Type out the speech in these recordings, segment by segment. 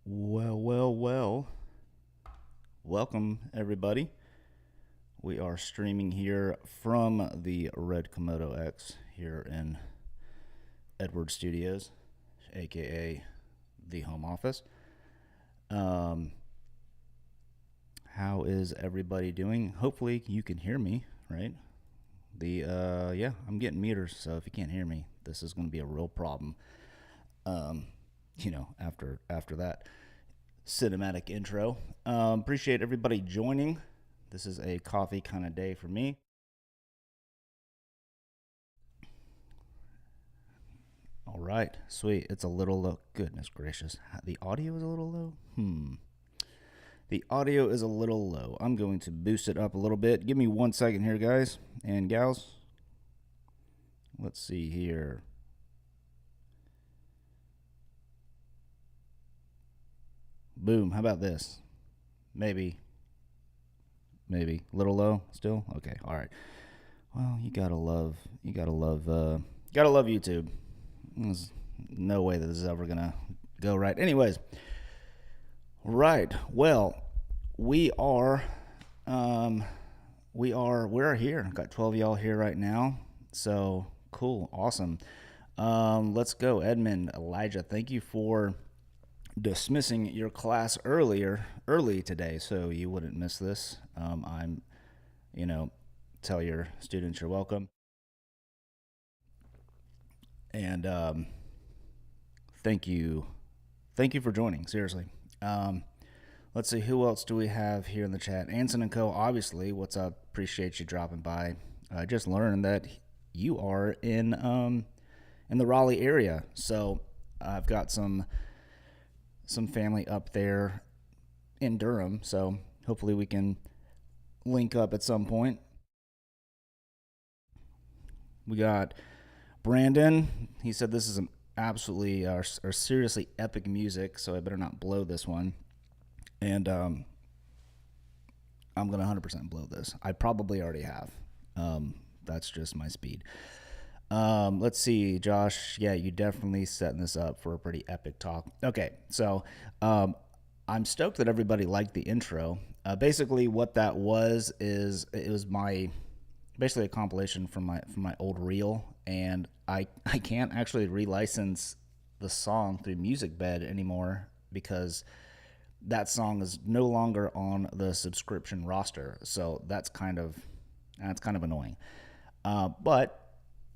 Well. Welcome, everybody. We are streaming here from the red Komodo X here in Edward Studios, aka the home office. How is everybody doing? Hopefully you can hear me, right? Yeah, I'm getting meters, so if you can't hear me, this is going to be a real problem. After that cinematic intro. Appreciate everybody joining. This is a coffee kind of day for me. All right, sweet. It's a little low. Goodness gracious. The audio is a little low? The audio is a little low. I'm going to boost it up a little bit. Give me 1 second here, guys and gals. Let's see here. Boom. How about this? Maybe. A little low still? Okay. All right. Well, you gotta love YouTube. There's no way that this is ever gonna go right. Anyways, right. Well, we're here. I've got 12 y'all here right now. So cool, awesome. Let's go, Edmund, Elijah. Thank you for dismissing your class early today, so you wouldn't miss this. Tell your students you're welcome. And thank you for joining, seriously. Let's see, who else do we have here in the chat? Anson and Co, obviously. What's up? Appreciate you dropping by. I just learned that you are in the Raleigh area, so I've got some family up there in Durham, so hopefully we can link up at some point. We got Brandon. He said this is an absolutely or seriously epic music, so I better not blow this one. And I'm gonna 100% blow this. I probably already have. That's just my speed. Let's see, Josh. Yeah, you definitely setting this up for a pretty epic talk. Okay, so I'm stoked that everybody liked the intro. Basically, what that was is it was basically a compilation from my old reel, and I can't actually relicense the song through MusicBed anymore because that song is no longer on the subscription roster. So that's kind of annoying. But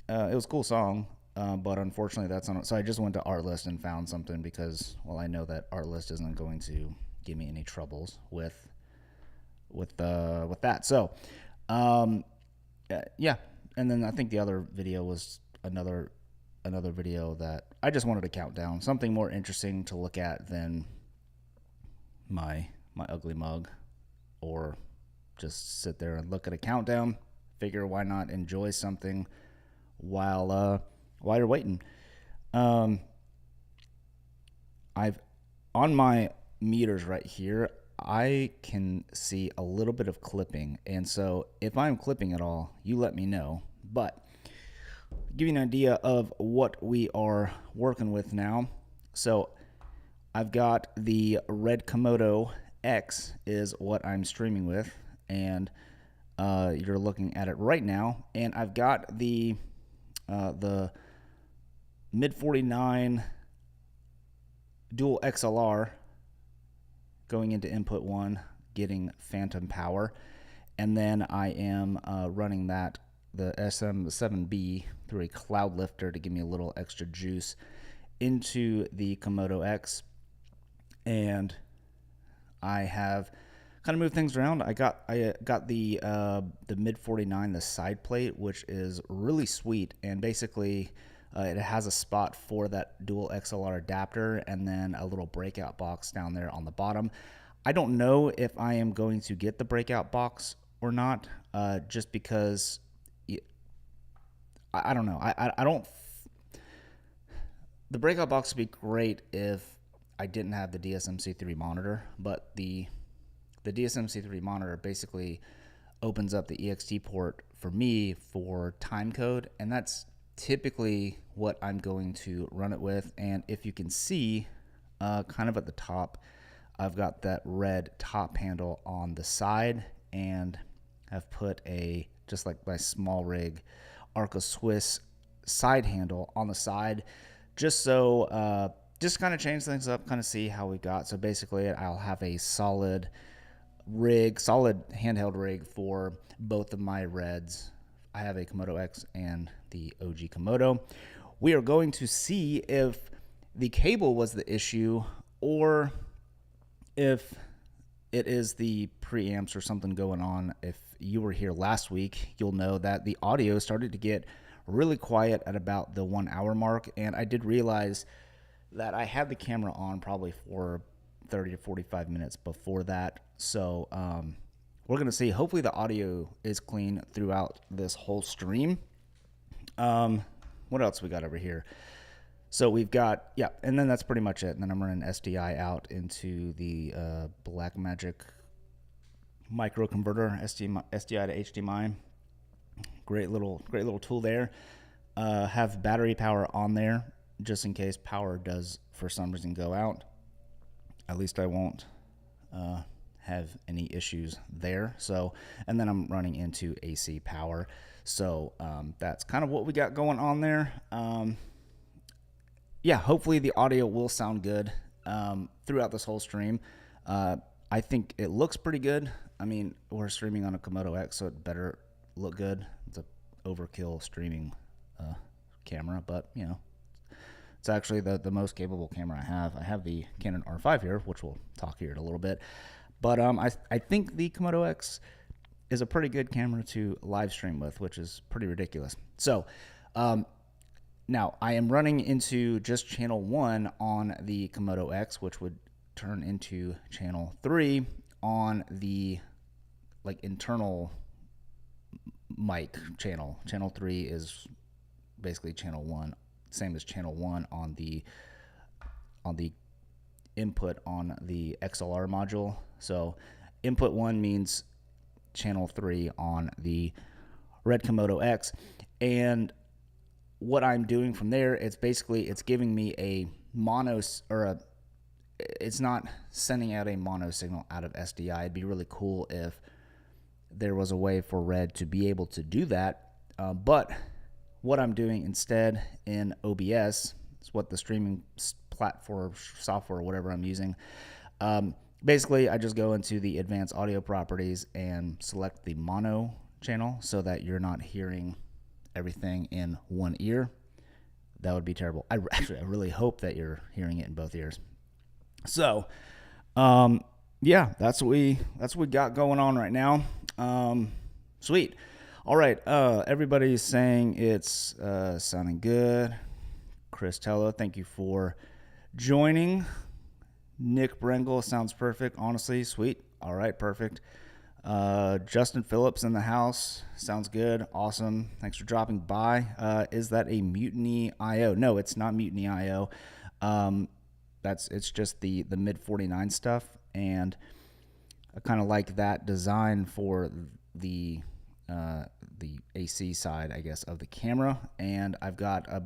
it was a cool song, but unfortunately that's on it. So I just went to Artlist and found something because, well, I know that Artlist isn't going to give me any troubles with that. So, yeah. And then I think the other video was another video that I just wanted to count down, something more interesting to look at than my ugly mug, or just sit there and look at a countdown. Figure why not enjoy something while you're waiting. I've on my meters right here, I can see a little bit of clipping, and so if I'm clipping at all, you let me know. But give you an idea of what we are working with now. So I've got the red Komodo X is what I'm streaming with, and you're looking at it right now, and I've got the mid 49 dual XLR going into input 1, getting phantom power, and then I am running the SM7B through a cloud lifter to give me a little extra juice into the Komodo X. And I have kind of moved things around. I got the mid 49, the side plate, which is really sweet, and basically it has a spot for that dual XLR adapter and then a little breakout box down there on the bottom. I don't know if I am going to get the breakout box or not, just because I don't know. I don't. The breakout box would be great if I didn't have the DSMC3 monitor, but the DSMC3 monitor basically opens up the EXT port for me for time code, and that's typically what I'm going to run it with. And if you can see, kind of at the top. I've got that red top handle on the side, and I've put just like my small rig Arca Swiss side handle on the side, just so just kind of change things up, kind of see how we got. So basically I'll have a solid handheld rig for both of my reds. I have a Komodo X and the OG Komodo. We are going to see if the cable was the issue or if it is the preamps or something going on. If you were here last week, you'll know that the audio started to get really quiet at about the 1 hour mark, and I did realize that I had the camera on probably for 30 to 45 minutes before that. So we're going to see. Hopefully the audio is clean throughout this whole stream. What else we got over here? So we've got, yeah, and then that's pretty much it. And then I'm running SDI out into the Blackmagic micro converter, SDI to HDMI. Great little tool there. Have battery power on there just in case power does for some reason go out. At least I won't have any issues there. So, and then I'm running into AC power. So that's kind of what we got going on there. Yeah, hopefully the audio will sound good throughout this whole stream. I think it looks pretty good. I mean, we're streaming on a Komodo X, so it better look good. It's a overkill streaming camera, but you know, it's actually the most capable camera I have. I have the Canon R5 here, which we'll talk here in a little bit. But I think the Komodo X is a pretty good camera to live stream with, which is pretty ridiculous. So now I am running into just channel 1 on the Komodo X, which would turn into channel 3 on the like internal mic channel. Channel 3 is basically channel 1, same as channel 1 on the input on the XLR module. So input 1 means channel 3 on the Red Komodo X, and what I'm doing from there, it's giving me a mono, or it's not sending out a mono signal out of SDI. It'd be really cool if there was a way for Red to be able to do that. But what I'm doing instead in OBS is what the streaming platform software or whatever I'm using. Basically, I just go into the advanced audio properties and select the mono channel so that you're not hearing everything in one ear. That would be terrible. I really hope that you're hearing it in both ears. So, yeah, that's what we got going on right now. Sweet. All right. Everybody's saying it's sounding good. Chris Tello, thank you for joining. Nick Brengel, sounds perfect. Honestly, sweet. All right, perfect. Justin Phillips in the house, sounds good. Awesome. Thanks for dropping by. Is that a Mutiny IO? No, it's not Mutiny IO. It's just the mid 49 stuff, and I kind of like that design for the AC side, I guess, of the camera. And I've got I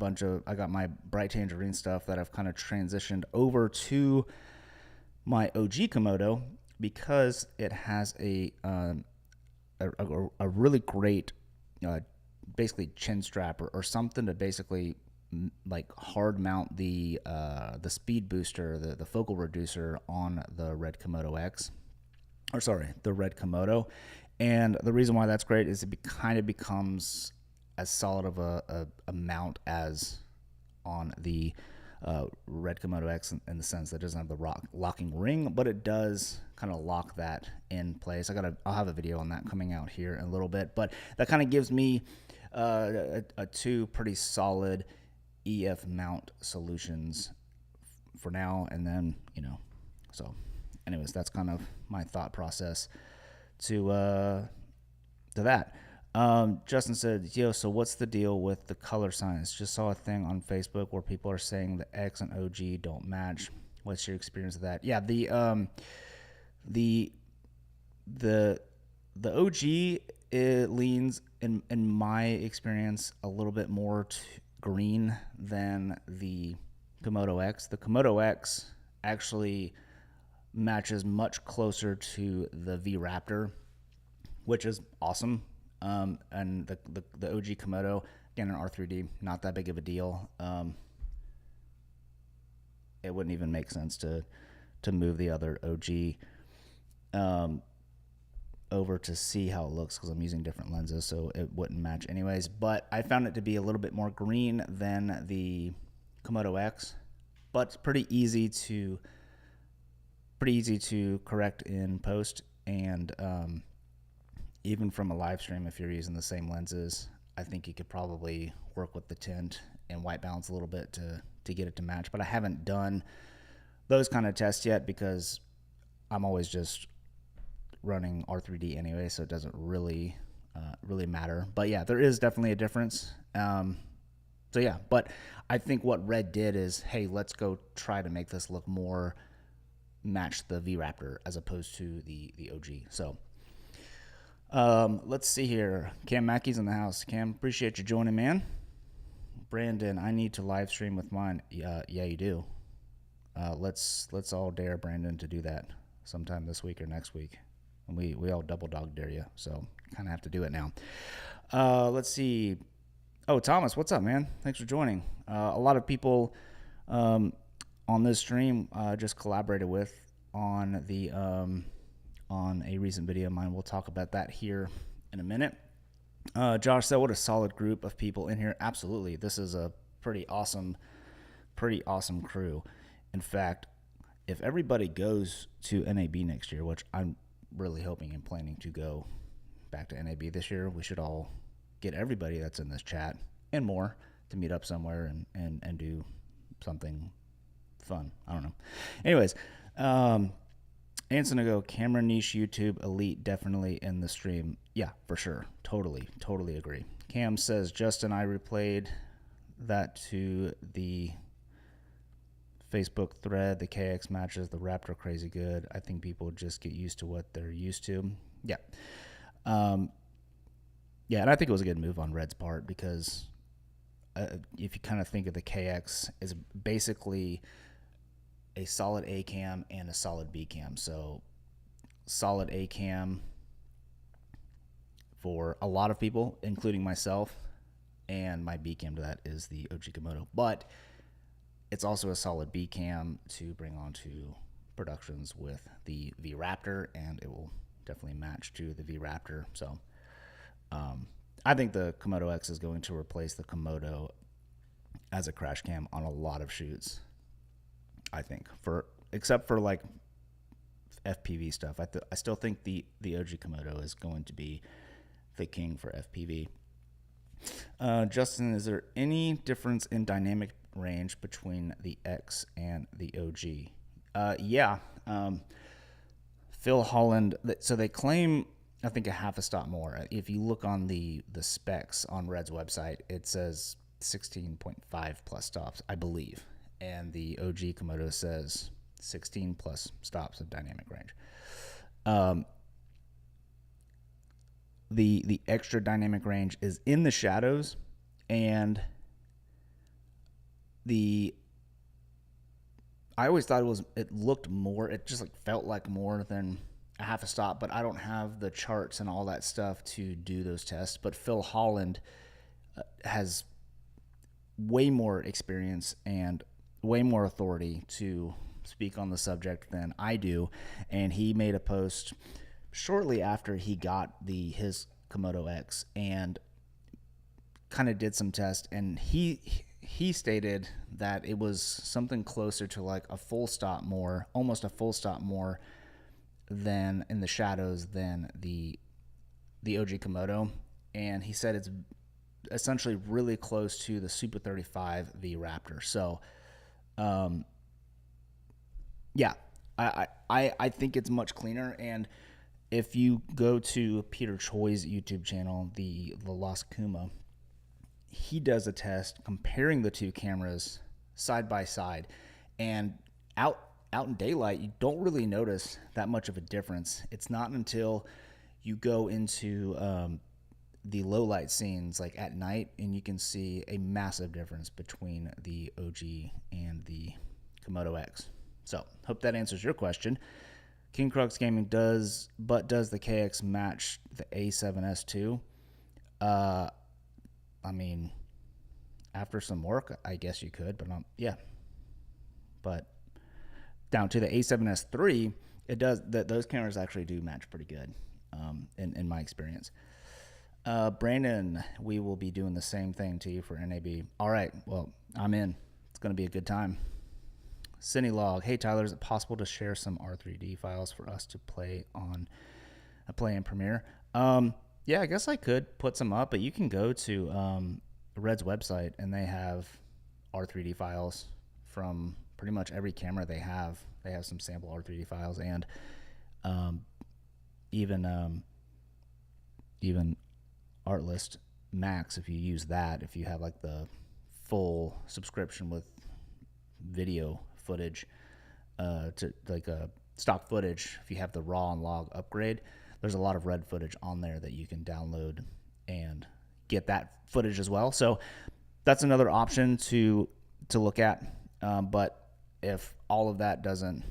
got my Bright Tangerine stuff that I've kind of transitioned over to my OG Komodo because it has a really great basically chin strap or something to basically like hard mount the speed booster, the focal reducer on the Red Komodo X, or sorry, the Red Komodo. And the reason why that's great is it kind of becomes as solid of a mount as on the Red Komodo X in the sense that it doesn't have the locking ring, but it does kind of lock that in place. I'll have a video on that coming out here in a little bit, but that kind of gives me two pretty solid EF mount solutions for now, and then so anyways, that's kind of my thought process to that. Justin said, yo, so what's the deal with the color science? Just saw a thing on Facebook where people are saying the X and OG don't match. What's your experience of that? Yeah, the OG, it leans, in my experience, a little bit more green than the Komodo X. The Komodo X actually matches much closer to the V Raptor, which is awesome. And the OG Komodo, Canon R3D, not that big of a deal. It wouldn't even make sense to move the other OG over to see how it looks, because I'm using different lenses, so it wouldn't match anyways. But I found it to be a little bit more green than the Komodo X, but it's pretty easy to correct in post. And even from a live stream, if you're using the same lenses, I think you could probably work with the tint and white balance a little bit to get it to match. But I haven't done those kind of tests yet, because I'm always just running R3D anyway, so it doesn't really matter. But yeah, there is definitely a difference. So yeah, but I think what Red did is, hey, let's go try to make this look more match the V Raptor as opposed to the OG. So let's see here. Cam Mackey's in the house. Cam, appreciate you joining, man. Brandon, I need to live stream with mine. Yeah, you do. Let's all dare Brandon to do that sometime this week or next week. And we all double dog dare you, so kind of have to do it now. Let's see. Oh, Thomas, what's up, man? Thanks for joining. A lot of people on this stream just collaborated with on the on a recent video of mine. We'll talk about that here in a minute. Josh said, what a solid group of people in here. Absolutely. This is a pretty awesome crew. In fact, if everybody goes to NAB next year, which I'm really hoping and planning to go back to NAB this year, we should all get everybody that's in this chat and more to meet up somewhere and do something fun. I don't know. Anyways, Anson to go, camera niche, YouTube, elite, definitely in the stream. Yeah, for sure. Totally agree. Cam says, Justin, I replayed that to the Facebook thread. The KX matches the Raptor crazy good. I think people just get used to what they're used to. Yeah. Yeah, and I think it was a good move on Red's part, because if you kind of think of the KX as basically a solid A cam and a solid B cam. So solid A cam for a lot of people, including myself, and my B cam to that is the OG Komodo. But it's also a solid B cam to bring onto productions with the V Raptor, and it will definitely match to the V Raptor. So I think the Komodo X is going to replace the Komodo as a crash cam on a lot of shoots. I think, except for like FPV stuff. I still think the OG Komodo is going to be the king for FPV. Justin, is there any difference in dynamic range between the X and the OG? Yeah. Phil Holland, so they claim, I think, a half a stop more. If you look on the specs on Red's website, it says 16.5 plus stops, I believe. And the OG Komodo says 16 plus stops of dynamic range. The extra dynamic range is in the shadows, and I always thought it looked more, it just like felt like more than a half a stop, but I don't have the charts and all that stuff to do those tests. But Phil Holland has way more experience and way more authority to speak on the subject than I do, and he made a post shortly after he got his Komodo X and kind of did some tests, and he stated that it was something closer to like a full stop more, almost a full stop more than in the shadows than the OG Komodo, and he said it's essentially really close to the Super 35 V Raptor. So yeah, I think it's much cleaner. And if you go to Peter Choi's YouTube channel, the Lost Kuma, he does a test comparing the two cameras side by side, and out in daylight, you don't really notice that much of a difference. It's not until you go into the low light scenes, like at night, and you can see a massive difference between the OG and the Komodo X. So hope that answers your question. King Crux Gaming does the KX match the A7S II? I mean, after some work, I guess you could, but yeah. But down to the A7S III, it does that. Those cameras actually do match pretty good, in my experience. Brandon, we will be doing the same thing to you for NAB. All right, well, I'm in. It's going to be a good time. CineLog, hey Tyler, is it possible to share some R3D files for us to play in Premiere? Yeah, I guess I could put some up, but you can go to Red's website and they have R3D files from pretty much every camera they have. They have some sample R3D files and even Artlist Max, if you use that, if you have like the full subscription with video footage to like a stock footage, if you have the raw and log upgrade, there's a lot of Red footage on there that you can download and get that footage as well. So that's another option to look at. But if all of that doesn't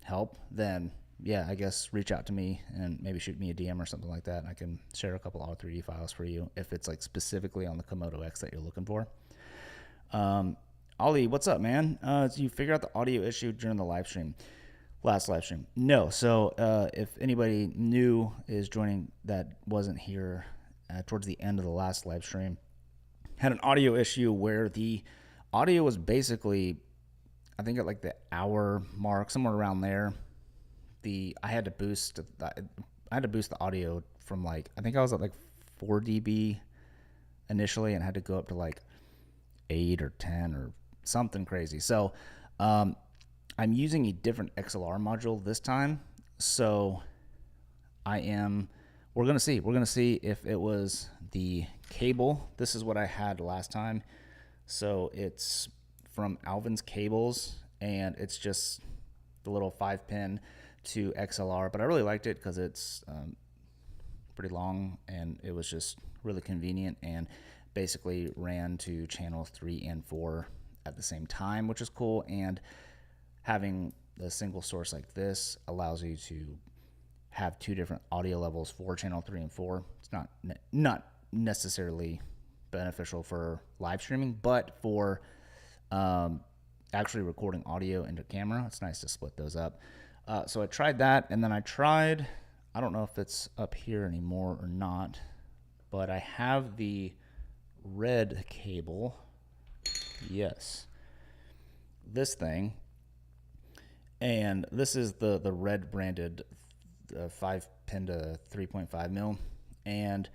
help, then yeah, I guess reach out to me and maybe shoot me a DM or something like that, and I can share a couple of R3D files for you if it's like specifically on the Komodo X that you're looking for. Ollie, what's up, man? Did you figure out the audio issue during the last live stream? No. So if anybody new is joining that wasn't here towards the end of the last live stream, had an audio issue where the audio was basically, I think at like the hour mark, somewhere around there. I had to boost the audio from like, I think I was at like 4 dB initially and had to go up to like 8 or 10 or something crazy. So I'm using a different XLR module this time. So we're going to see if it was the cable. This is what I had last time. So it's from Alvin's Cables and it's just the little 5-pin to XLR, but I really liked it because it's pretty long and it was just really convenient and basically ran to channel 3 and 4 at the same time, which is cool. And having a single source like this allows you to have 2 different audio levels for channel 3 and 4. It's not necessarily beneficial for live streaming, but for actually recording audio into camera, it's nice to split those up. So I tried that, and then I don't know if it's up here anymore or not, but I have the Red cable. Yes. This thing. And this is the Red branded 5-pin to 3.5 mil. And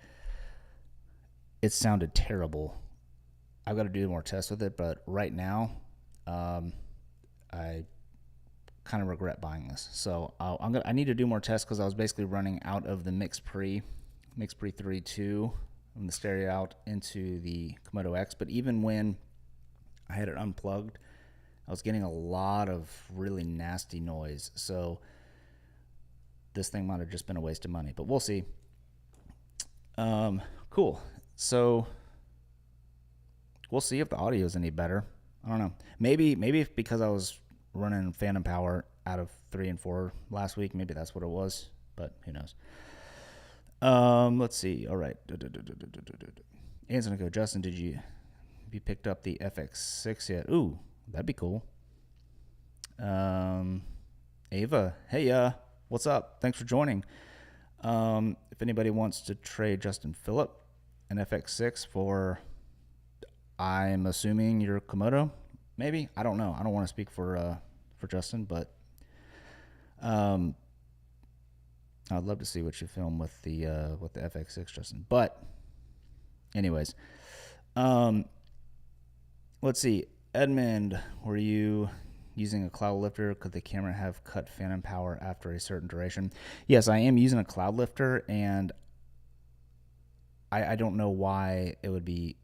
it sounded terrible. I've got to do more tests with it, but right now, I kind of regret buying this. So I need to do more tests because I was basically running out of the Mix Pre 3.2 from the stereo out into the Komodo X. But even when I had it unplugged, I was getting a lot of really nasty noise. So this thing might have just been a waste of money, but we'll see. Cool. So we'll see if the audio is any better. I don't know. Maybe if because I was running phantom power out of 3 and 4 last week, maybe that's what it was, but who knows. Let's see. All right. Answer go. Justin, have you picked up the FX6 yet? Ooh, that'd be cool. Ava, hey, what's up? Thanks for joining. If anybody wants to trade Justin Phillip an FX6 for, I'm assuming your Komodo, maybe. I don't know. I don't want to speak for Justin, but I'd love to see what you film with the FX6, Justin. But anyways, let's see. Edmund, were you using a cloud lifter? Could the camera have cut phantom power after a certain duration? Yes, I am using a cloud lifter, and I don't know why it would be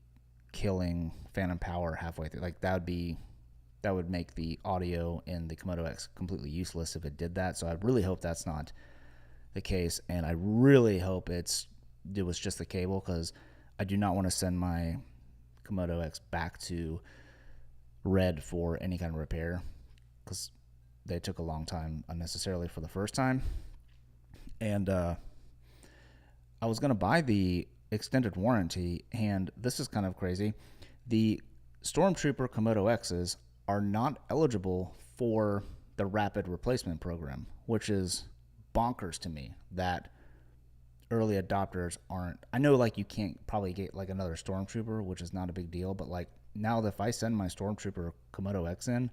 killing phantom power halfway through. Like that would make the audio in the Komodo X completely useless if it did that. So I really hope that's not the case, and I really hope it was just the cable, because I do not want to send my Komodo X back to Red for any kind of repair, because they took a long time unnecessarily for the first time. And I was going to buy the extended warranty, and this is kind of crazy. The Stormtrooper Komodo X's are not eligible for the rapid replacement program, which is bonkers to me that early adopters aren't. I know like you can't probably get like another Stormtrooper, which is not a big deal, but like now that if I send my Stormtrooper Komodo X in,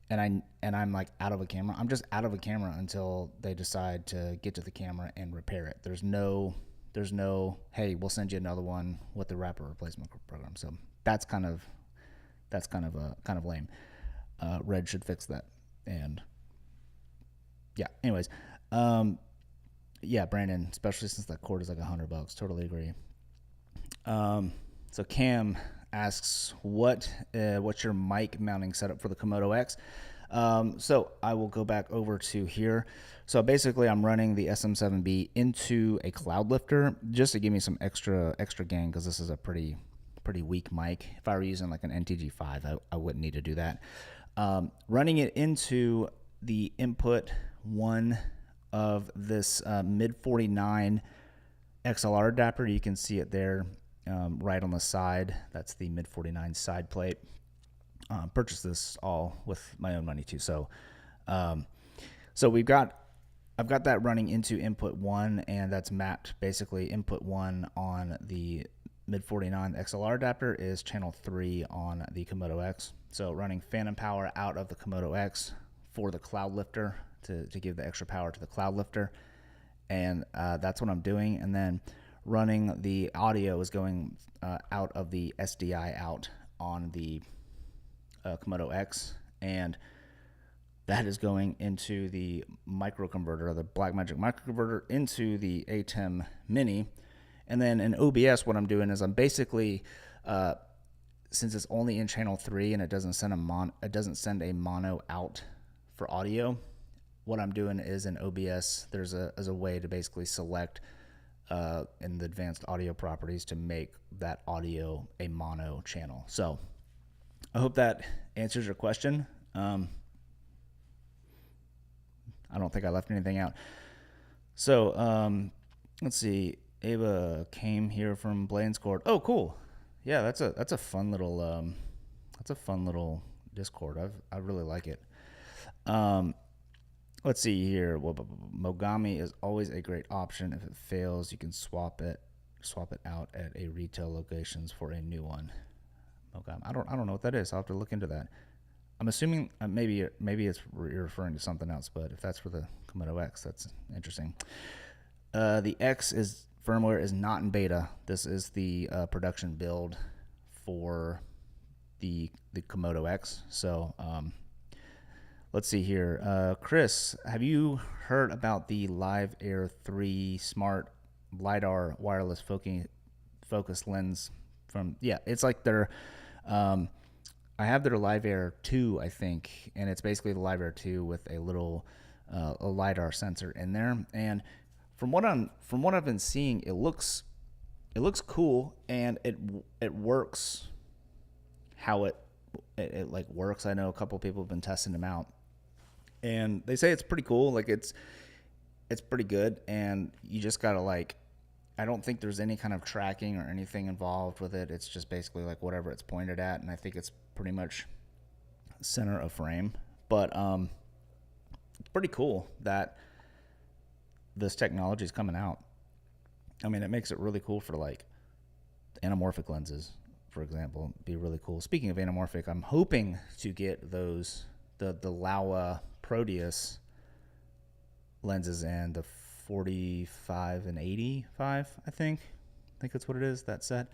and I'm like out of a camera, I'm just out of a camera until they decide to get to the camera and repair it. There's no hey, we'll send you another one with the rapid replacement program. So that's kind of lame. Red should fix that. And yeah, anyways, yeah, Brandon, especially since that cord is like $100, totally agree. So Cam asks, what's your mic mounting setup for the Komodo X? So I will go back over to here. So basically I'm running the SM7B into a cloud lifter just to give me some extra gain, because this is a pretty weak mic. If I were using like an NTG5, I wouldn't need to do that. Running it into the input one of this mid 49 XLR adapter. You can see it there right on the side. That's the mid 49 side plate. Purchased this all with my own money too. So so I've got that running into input one, and that's mapped basically input one on the mid 49 XLR adapter is channel 3 on the Komodo X. So running phantom power out of the Komodo X for the cloud lifter to give the extra power to the cloud lifter. And that's what I'm doing. And then running the audio is going out of the SDI out on the Komodo X, and that is going into the microconverter, the Blackmagic microconverter, into the ATEM Mini. And then in OBS, what I'm doing is I'm basically, since it's only in channel 3 and it doesn't send a mono out for audio, what I'm doing is in OBS, there's a way to basically select in the advanced audio properties to make that audio a mono channel. So I hope that answers your question. I don't think I left anything out. So let's see. Ava came here from Blaine's Court. Oh, cool. Yeah, that's a fun little Discord. I really like it. Let's see here. Mogami is always a great option. If it fails, you can swap it out at a retail locations for a new one. Mogami. I don't know what that is. I'll have to look into that. I'm assuming maybe it's you're referring to something else, but if that's for the Komodo X, that's interesting. The X firmware is not in beta. This is the production build for the Komodo X. So let's see here. Chris, have you heard about the Live Air 3 smart LiDAR wireless focus lens from? Yeah, it's like their I have their Live Air 2, I think, and it's basically the Live Air 2 with a little a LiDAR sensor in there. And from what I've been seeing, it looks cool, and it works how it like works. I know a couple people have been testing them out, and they say it's pretty cool. Like it's pretty good, and you just gotta like. I don't think there's any kind of tracking or anything involved with it. It's just basically like whatever it's pointed at, and I think it's pretty much center of frame. But it's pretty cool that this technology is coming out. I mean, it makes it really cool for like anamorphic lenses, for example. It'd be really cool. Speaking of anamorphic, I'm hoping to get those the Laowa Proteus lenses and the 45 and 85, I think that's what it is, that set,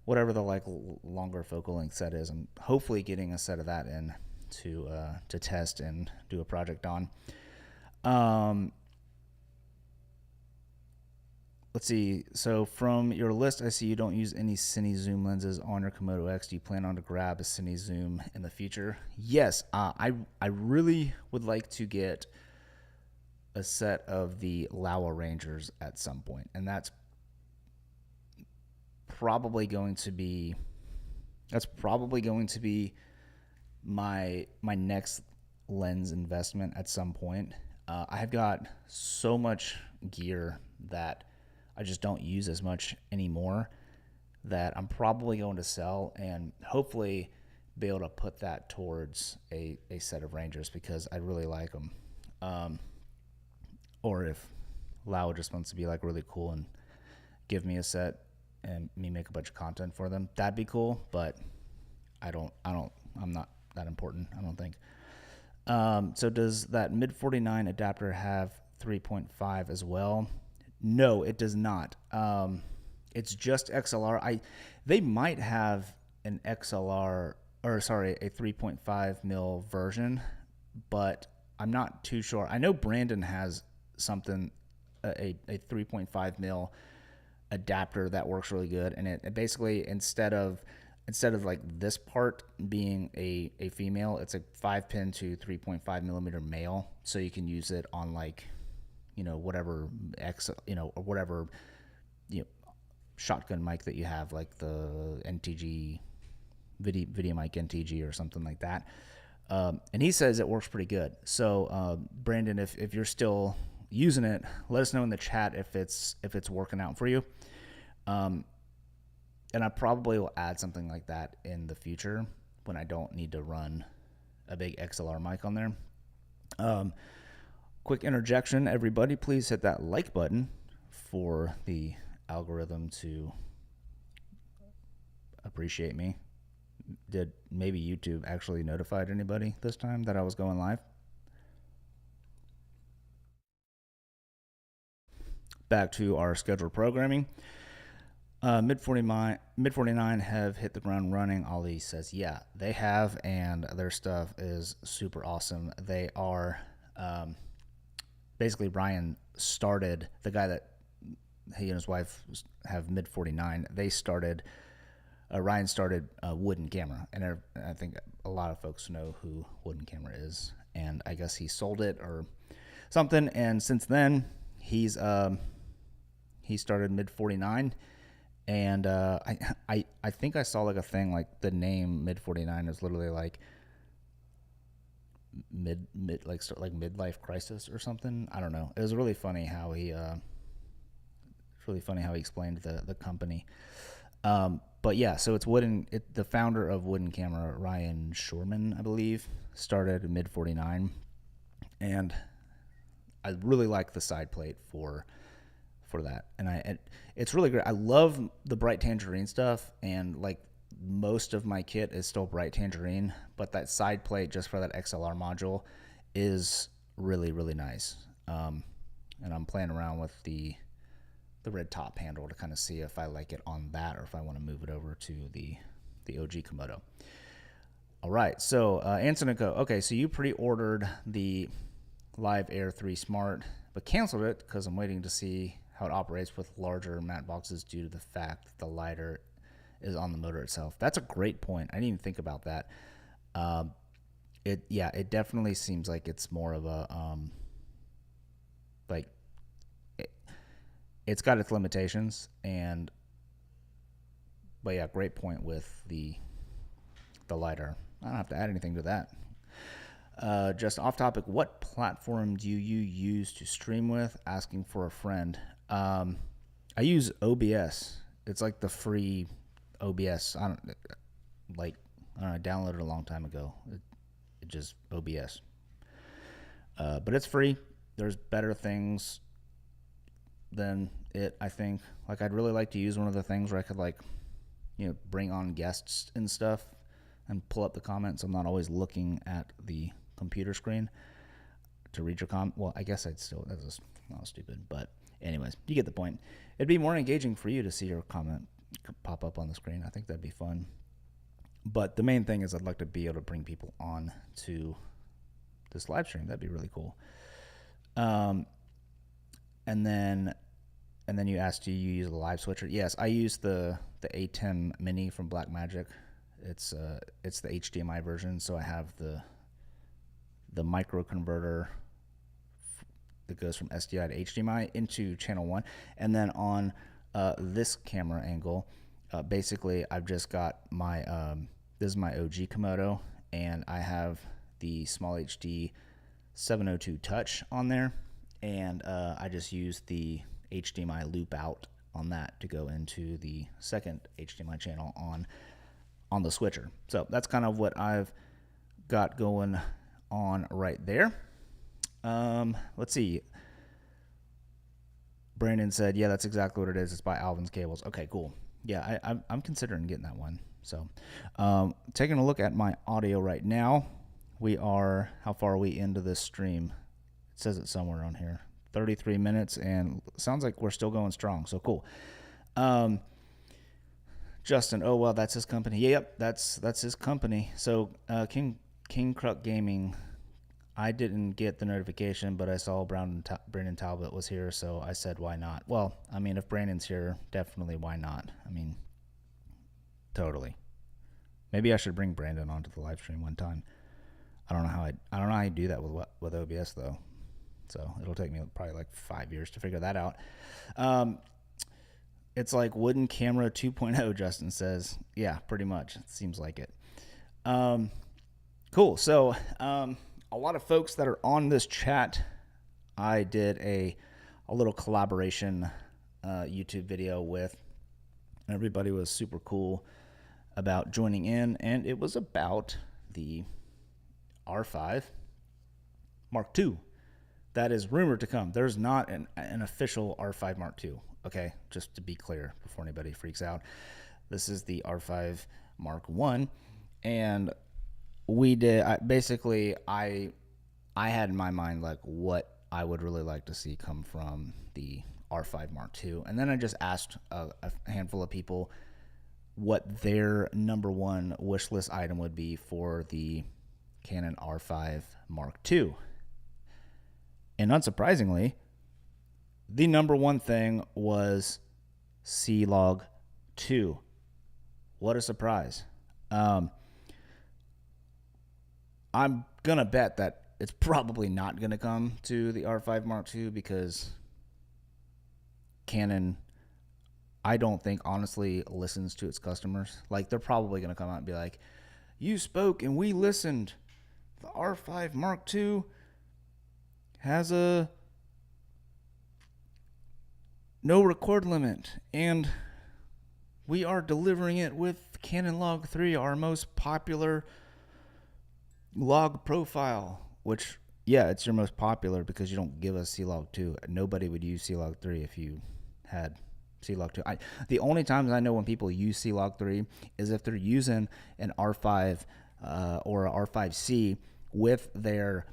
whatever the like longer focal length set is. I'm hopefully getting a set of that in to test and do a project on. Let's see. So from your list, I see you don't use any cine zoom lenses on your Komodo X. Do you plan on to grab a cine zoom in the future? Yes, I really would like to get a set of the Laowa Rangers at some point, and that's probably going to be my next lens investment at some point. I've got so much gear that I just don't use as much anymore that I'm probably going to sell and hopefully be able to put that towards a set of Rangers because I really like them. Or if Lau just wants to be like really cool and give me a set and me make a bunch of content for them, that'd be cool. But I'm not that important, I don't think. So does that mid 49 adapter have 3.5 as well? No, it does not. It's just XLR. They might have an XLR, or sorry, a 3.5 mil version, but I'm not too sure. I know Brandon has something, a 3.5 mil adapter that works really good, and it basically instead of like this part being a female, it's a 5-pin to 3.5 millimeter male, so you can use it on like, whatever or whatever, shotgun mic that you have, like the NTG video mic NTG or something like that. And he says it works pretty good. So Brandon, if you're still using it, let us know in the chat if it's working out for you. And I probably will add something like that in the future when I don't need to run a big XLR mic on there. Quick interjection, everybody, please hit that like button for the algorithm to appreciate me. Did maybe YouTube actually notified anybody this time that I was going live? Back to our scheduled programming. Mid 49 have hit the ground running. Ali says, yeah, they have, and their stuff is super awesome. They are basically Ryan started, the guy that he and his wife have mid 49. They started. Ryan started Wooden Camera, and I think a lot of folks know who Wooden Camera is. And I guess he sold it or something, and since then he started mid 49. And I think I saw like a thing like the name mid 49 is literally like midlife crisis or something. I don't know. It was really funny how he explained the company. But yeah, so it's the founder of Wooden Camera, Ryan Shorman, I believe, started mid 49, and I really like the side plate for that, and it's really great. I love the bright tangerine stuff, and like most of my kit is still bright tangerine, but that side plate just for that XLR module is really, really nice. And I'm playing around with the red top handle to kind of see if I like it on that or if I want to move it over to the OG Komodo. All right, so Anson & Co. Okay, so you pre-ordered the Live Air 3 Smart, but canceled it because I'm waiting to see how it operates with larger matte boxes due to the fact that the lighter is on the motor itself. That's a great point. I didn't even think about that. It definitely seems like it's more of a it's got its limitations, but yeah, great point with the lighter. I don't have to add anything to that. Just off topic, what platform do you use to stream with? Asking for a friend. I use OBS. It's like the free OBS. I downloaded it a long time ago. It just OBS. But it's free. There's better things than it, I think. Like, I'd really like to use one of the things where I could bring on guests and stuff and pull up the comments. I'm not always looking at the computer screen to read your comment. Well, I guess that's just not stupid, but anyways, you get the point. It'd be more engaging for you to see your comment pop up on the screen. I think that'd be fun. But the main thing is I'd like to be able to bring people on to this live stream. That'd be really cool. And then you asked, do you use the live switcher? Yes, I use the A10 Mini from Blackmagic. It's the HDMI version, so I have the micro converter that goes from SDI to HDMI into channel 1. And then on this camera angle, basically I've just got my this is my OG Komodo, and I have the Small HD 702 Touch on there, and I just use the HDMI loop out on that to go into the second HDMI channel on the switcher. So that's kind of what I've got going on right there. Let's see. Brandon said, yeah, that's exactly what it is. It's by Alvin's Cables. Okay, cool. Yeah, I'm considering getting that one. So taking a look at my audio right now. How far are we into this stream? It says it somewhere on here. 33 minutes, and sounds like we're still going strong. So cool. Justin, oh, well, that's his company. Yep, that's his company. So King Kruk Gaming, I didn't get the notification, but I saw Brandon Talbot was here, so I said, why not? Well, I mean, if Brandon's here, definitely why not? I mean, totally. Maybe I should bring Brandon onto the live stream one time. I don't know how I do that with OBS though. So it'll take me probably like 5 years to figure that out. It's like wooden camera 2.0, Justin says. Yeah, pretty much. It seems like it. Cool. So, a lot of folks that are on this chat, I did a little collaboration YouTube video with. Everybody was super cool about joining in, and it was about the R5 Mark II that is rumored to come. There's not an official R5 Mark II, okay? Just to be clear before anybody freaks out. This is the R5 Mark I, and we did I had in my mind like what I would really like to see come from the R5 Mark II, and then I just asked a handful of people what their number one wish list item would be for the Canon R5 Mark II. And unsurprisingly, the number one thing was C-Log 2. What a surprise. I'm going to bet that it's probably not going to come to the R5 Mark II because Canon, I don't think, honestly listens to its customers. Like, they're probably going to come out and be like, you spoke and we listened. The R5 Mark II has a no record limit, and we are delivering it with Canon Log 3, our most popular log profile, which, yeah, it's your most popular because you don't give us C-Log 2. Nobody would use C-Log 3 if you had C-Log 2. The only times I know when people use C-Log 3 is if they're using an R5 or an R5C with their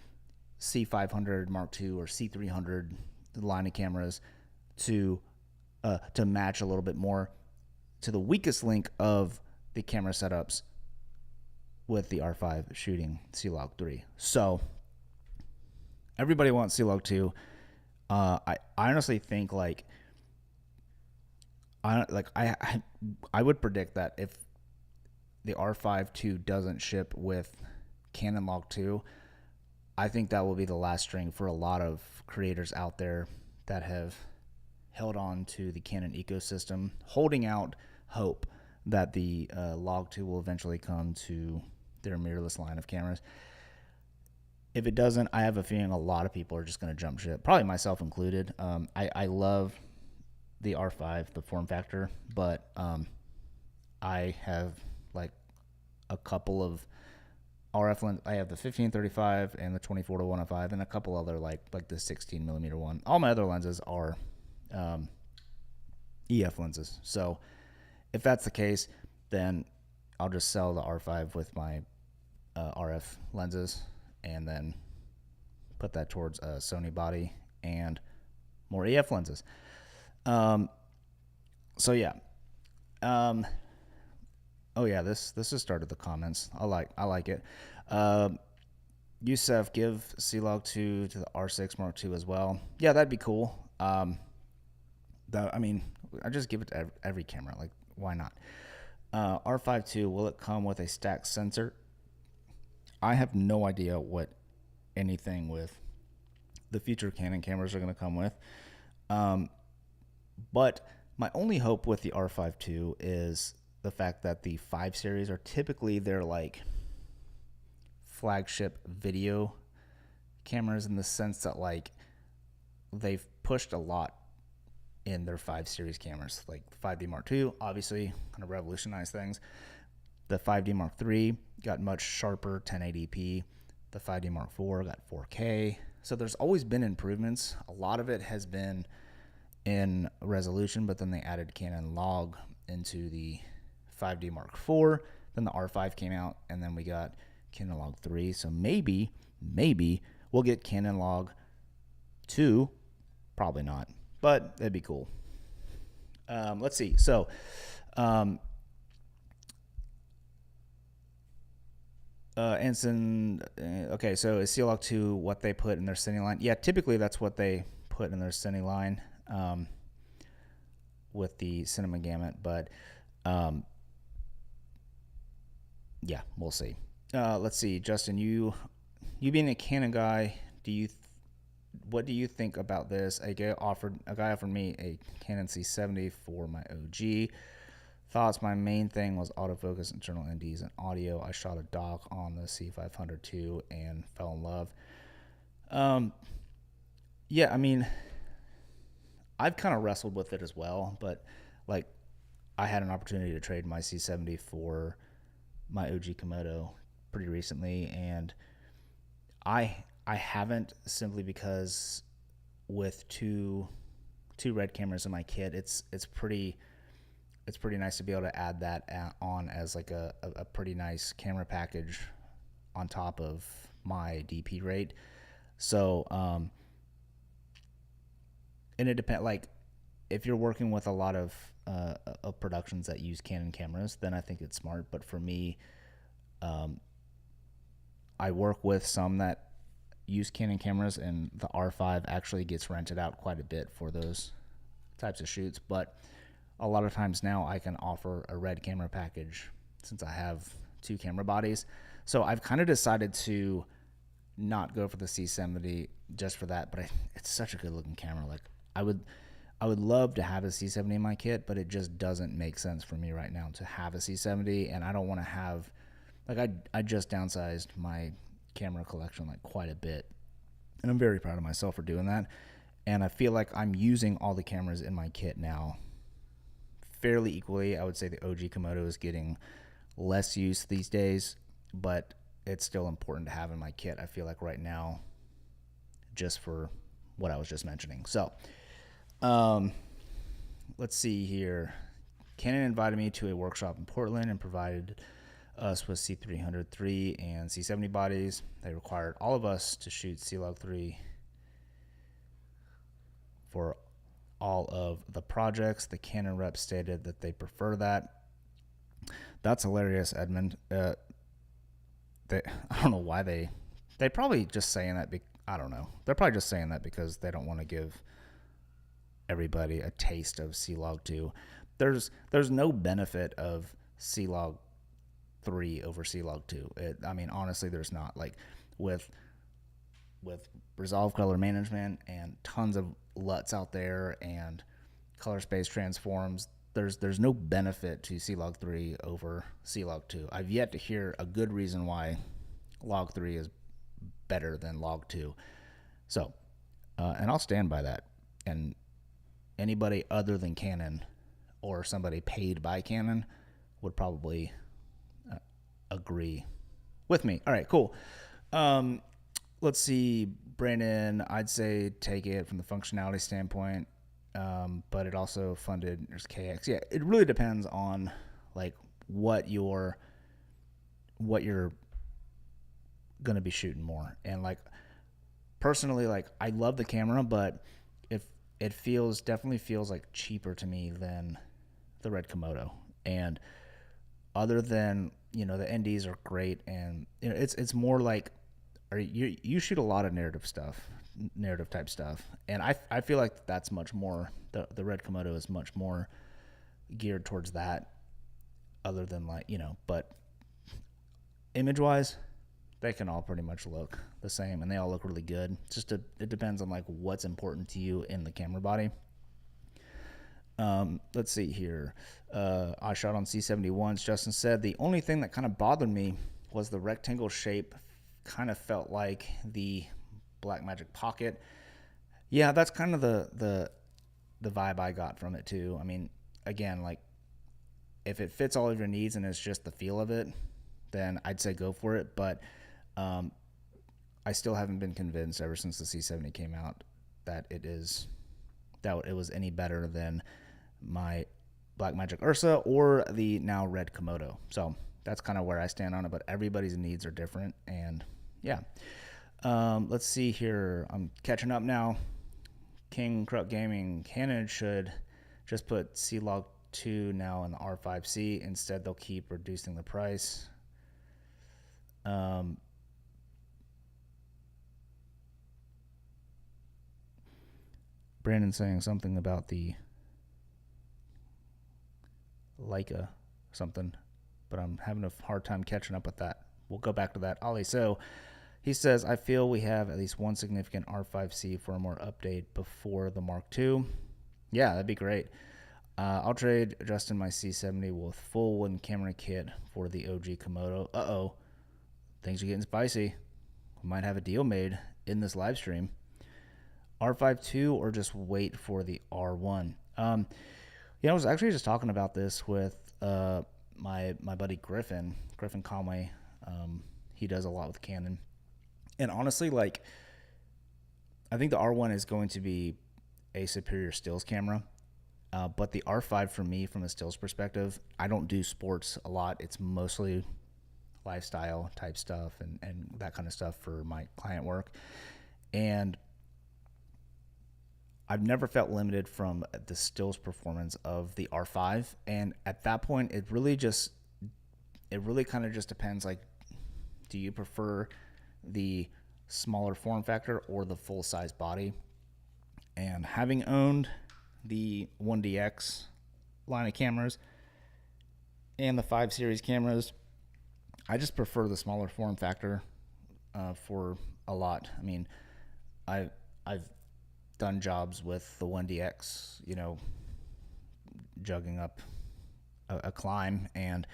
C500 Mark II or C300 line of cameras to match a little bit more to the weakest link of the camera setups with the R5 shooting C-Log 3. So everybody wants C-Log 2. I honestly think I would predict that if the R5 II doesn't ship with Canon Log 2, I think that will be the last string for a lot of creators out there that have held on to the Canon ecosystem, holding out hope that the Log 2 will eventually come to their mirrorless line of cameras. If it doesn't, I have a feeling a lot of people are just going to jump ship, probably myself included. I love the R5, the form factor, but I have like a couple of RF lens. I have the 15-35 and the 24-105 and a couple other like the 16 millimeter one. All my other lenses are EF lenses. So if that's the case, then I'll just sell the R5 with my RF lenses and then put that towards a Sony body and more EF lenses. So yeah. Oh yeah, this has started the comments. I like it. Yusef, give C-Log 2 to the R6 Mark II as well. Yeah, that'd be cool. I just give it to every camera. Like, why not? R5 II, will it come with a stacked sensor? I have no idea what anything with the future Canon cameras are going to come with. But my only hope with the R5 II is the fact that the 5 series are typically they're like flagship video cameras in the sense that like they've pushed a lot in their 5 series cameras. Like 5D Mark II obviously kind of revolutionized things. The 5D Mark III got much sharper 1080p. The 5D Mark IV got 4K. So there's always been improvements. A lot of it has been in resolution, but then they added Canon log into the 5D Mark IV. Then the R5 came out, and then we got Canon log 3. So maybe we'll get Canon log 2. Probably not, but it'd be cool. Let's see. So Anson, okay, so is C-Log 2 what they put in their cine line? Yeah, typically that's what they put in their cine line with the cinema gamut, but yeah, we'll see. Let's see, Justin, you being a Canon guy, what do you think about this? A guy offered me a Canon C70 for my OG. Thoughts: my main thing was autofocus, internal NDs, and audio. I shot a doc on the C500 too and fell in love. Yeah, I mean, I've kind of wrestled with it as well, but like I had an opportunity to trade my C70 for my OG Komodo pretty recently, and I haven't, simply because with two red cameras in my kit, it's pretty nice to be able to add that on as like a pretty nice camera package on top of my DP rate. So and it depends, like if you're working with a lot of productions that use Canon cameras, then I think it's smart. But for me, I work with some that use Canon cameras, and the R5 actually gets rented out quite a bit for those types of shoots. But a lot of times now I can offer a red camera package since I have 2 camera bodies. So I've kind of decided to not go for the C70 just for that, but it's such a good looking camera. Like I would love to have a C70 in my kit, but it just doesn't make sense for me right now to have a C70, and I don't want to have, like I just downsized my camera collection like quite a bit, and I'm very proud of myself for doing that. And I feel like I'm using all the cameras in my kit now fairly equally. I would say the OG Komodo is getting less use these days, but it's still important to have in my kit, I feel like right now, just for what I was just mentioning. So let's see here. Canon invited me to a workshop in Portland and provided us with C303 and C70 bodies. They required all of us to shoot C-Log 3 for all of the projects. The Canon rep stated that they prefer that. That's hilarious, Edmund. I don't know why they probably just saying that. I don't know. They're probably just saying that because they don't want to give everybody a taste of C-Log 2. There's no benefit of C-Log 3 over C-Log 2. I mean, honestly, there's not. Like with resolve color management and tons of LUTs out there and color space transforms, there's no benefit to C-Log 3 over C-Log 2. I've yet to hear a good reason why Log 3 is better than Log 2. So, and I'll stand by that. And anybody other than Canon or somebody paid by Canon would probably agree with me. All right, cool. Let's see, Brandon, I'd say take it from the functionality standpoint, but it also funded, there's KX. Yeah, it really depends on like what you're going to be shooting more. And like personally, like I love the camera, but if it definitely feels like cheaper to me than the Red Komodo. And other than, the NDs are great, and it's more like, you shoot a lot of narrative type stuff, and I feel like that's much more, the Red Komodo is much more geared towards that, other than like, but image wise they can all pretty much look the same, and they all look really good. It depends on like what's important to you in the camera body. Let's see here. I shot on C70 once. Justin said the only thing that kind of bothered me was the rectangle shape kind of felt like the Blackmagic Pocket. Yeah, that's kind of the vibe I got from it too. I mean, again, like if it fits all of your needs and it's just the feel of it, then I'd say go for it. But I still haven't been convinced ever since the C70 came out that it was any better than my Blackmagic Ursa or the now red Komodo. So that's kind of where I stand on it, but everybody's needs are different. And yeah, let's see here. I'm catching up now. King Kruk Gaming, Canon should just put C-Log 2 now in the R5C. Instead, they'll keep reducing the price. Brandon saying something about the Leica something, but I'm having a hard time catching up with that. We'll go back to that. Ollie, so he says, I feel we have at least one significant R5C for a more update before the Mark II. Yeah, that'd be great. I'll trade Justin my C70 with full one camera kit for the OG Komodo. Uh-oh. Things are getting spicy. We might have a deal made in this live stream. R5 II or just wait for the R1? I was actually just talking about this with my buddy Griffin Conway. He does a lot with Canon. And honestly, like, I think the R1 is going to be a superior stills camera. But the R5 for me, from a stills perspective, I don't do sports a lot. It's mostly lifestyle type stuff and that kind of stuff for my client work. And I've never felt limited from the stills performance of the R5. And at that point, it really kind of just depends. Like, do you prefer the smaller form factor or the full size body? And having owned the 1DX line of cameras and the 5 series cameras, I just prefer the smaller form factor for a lot. I mean, I've done jobs with the 1DX, jugging up a climb, and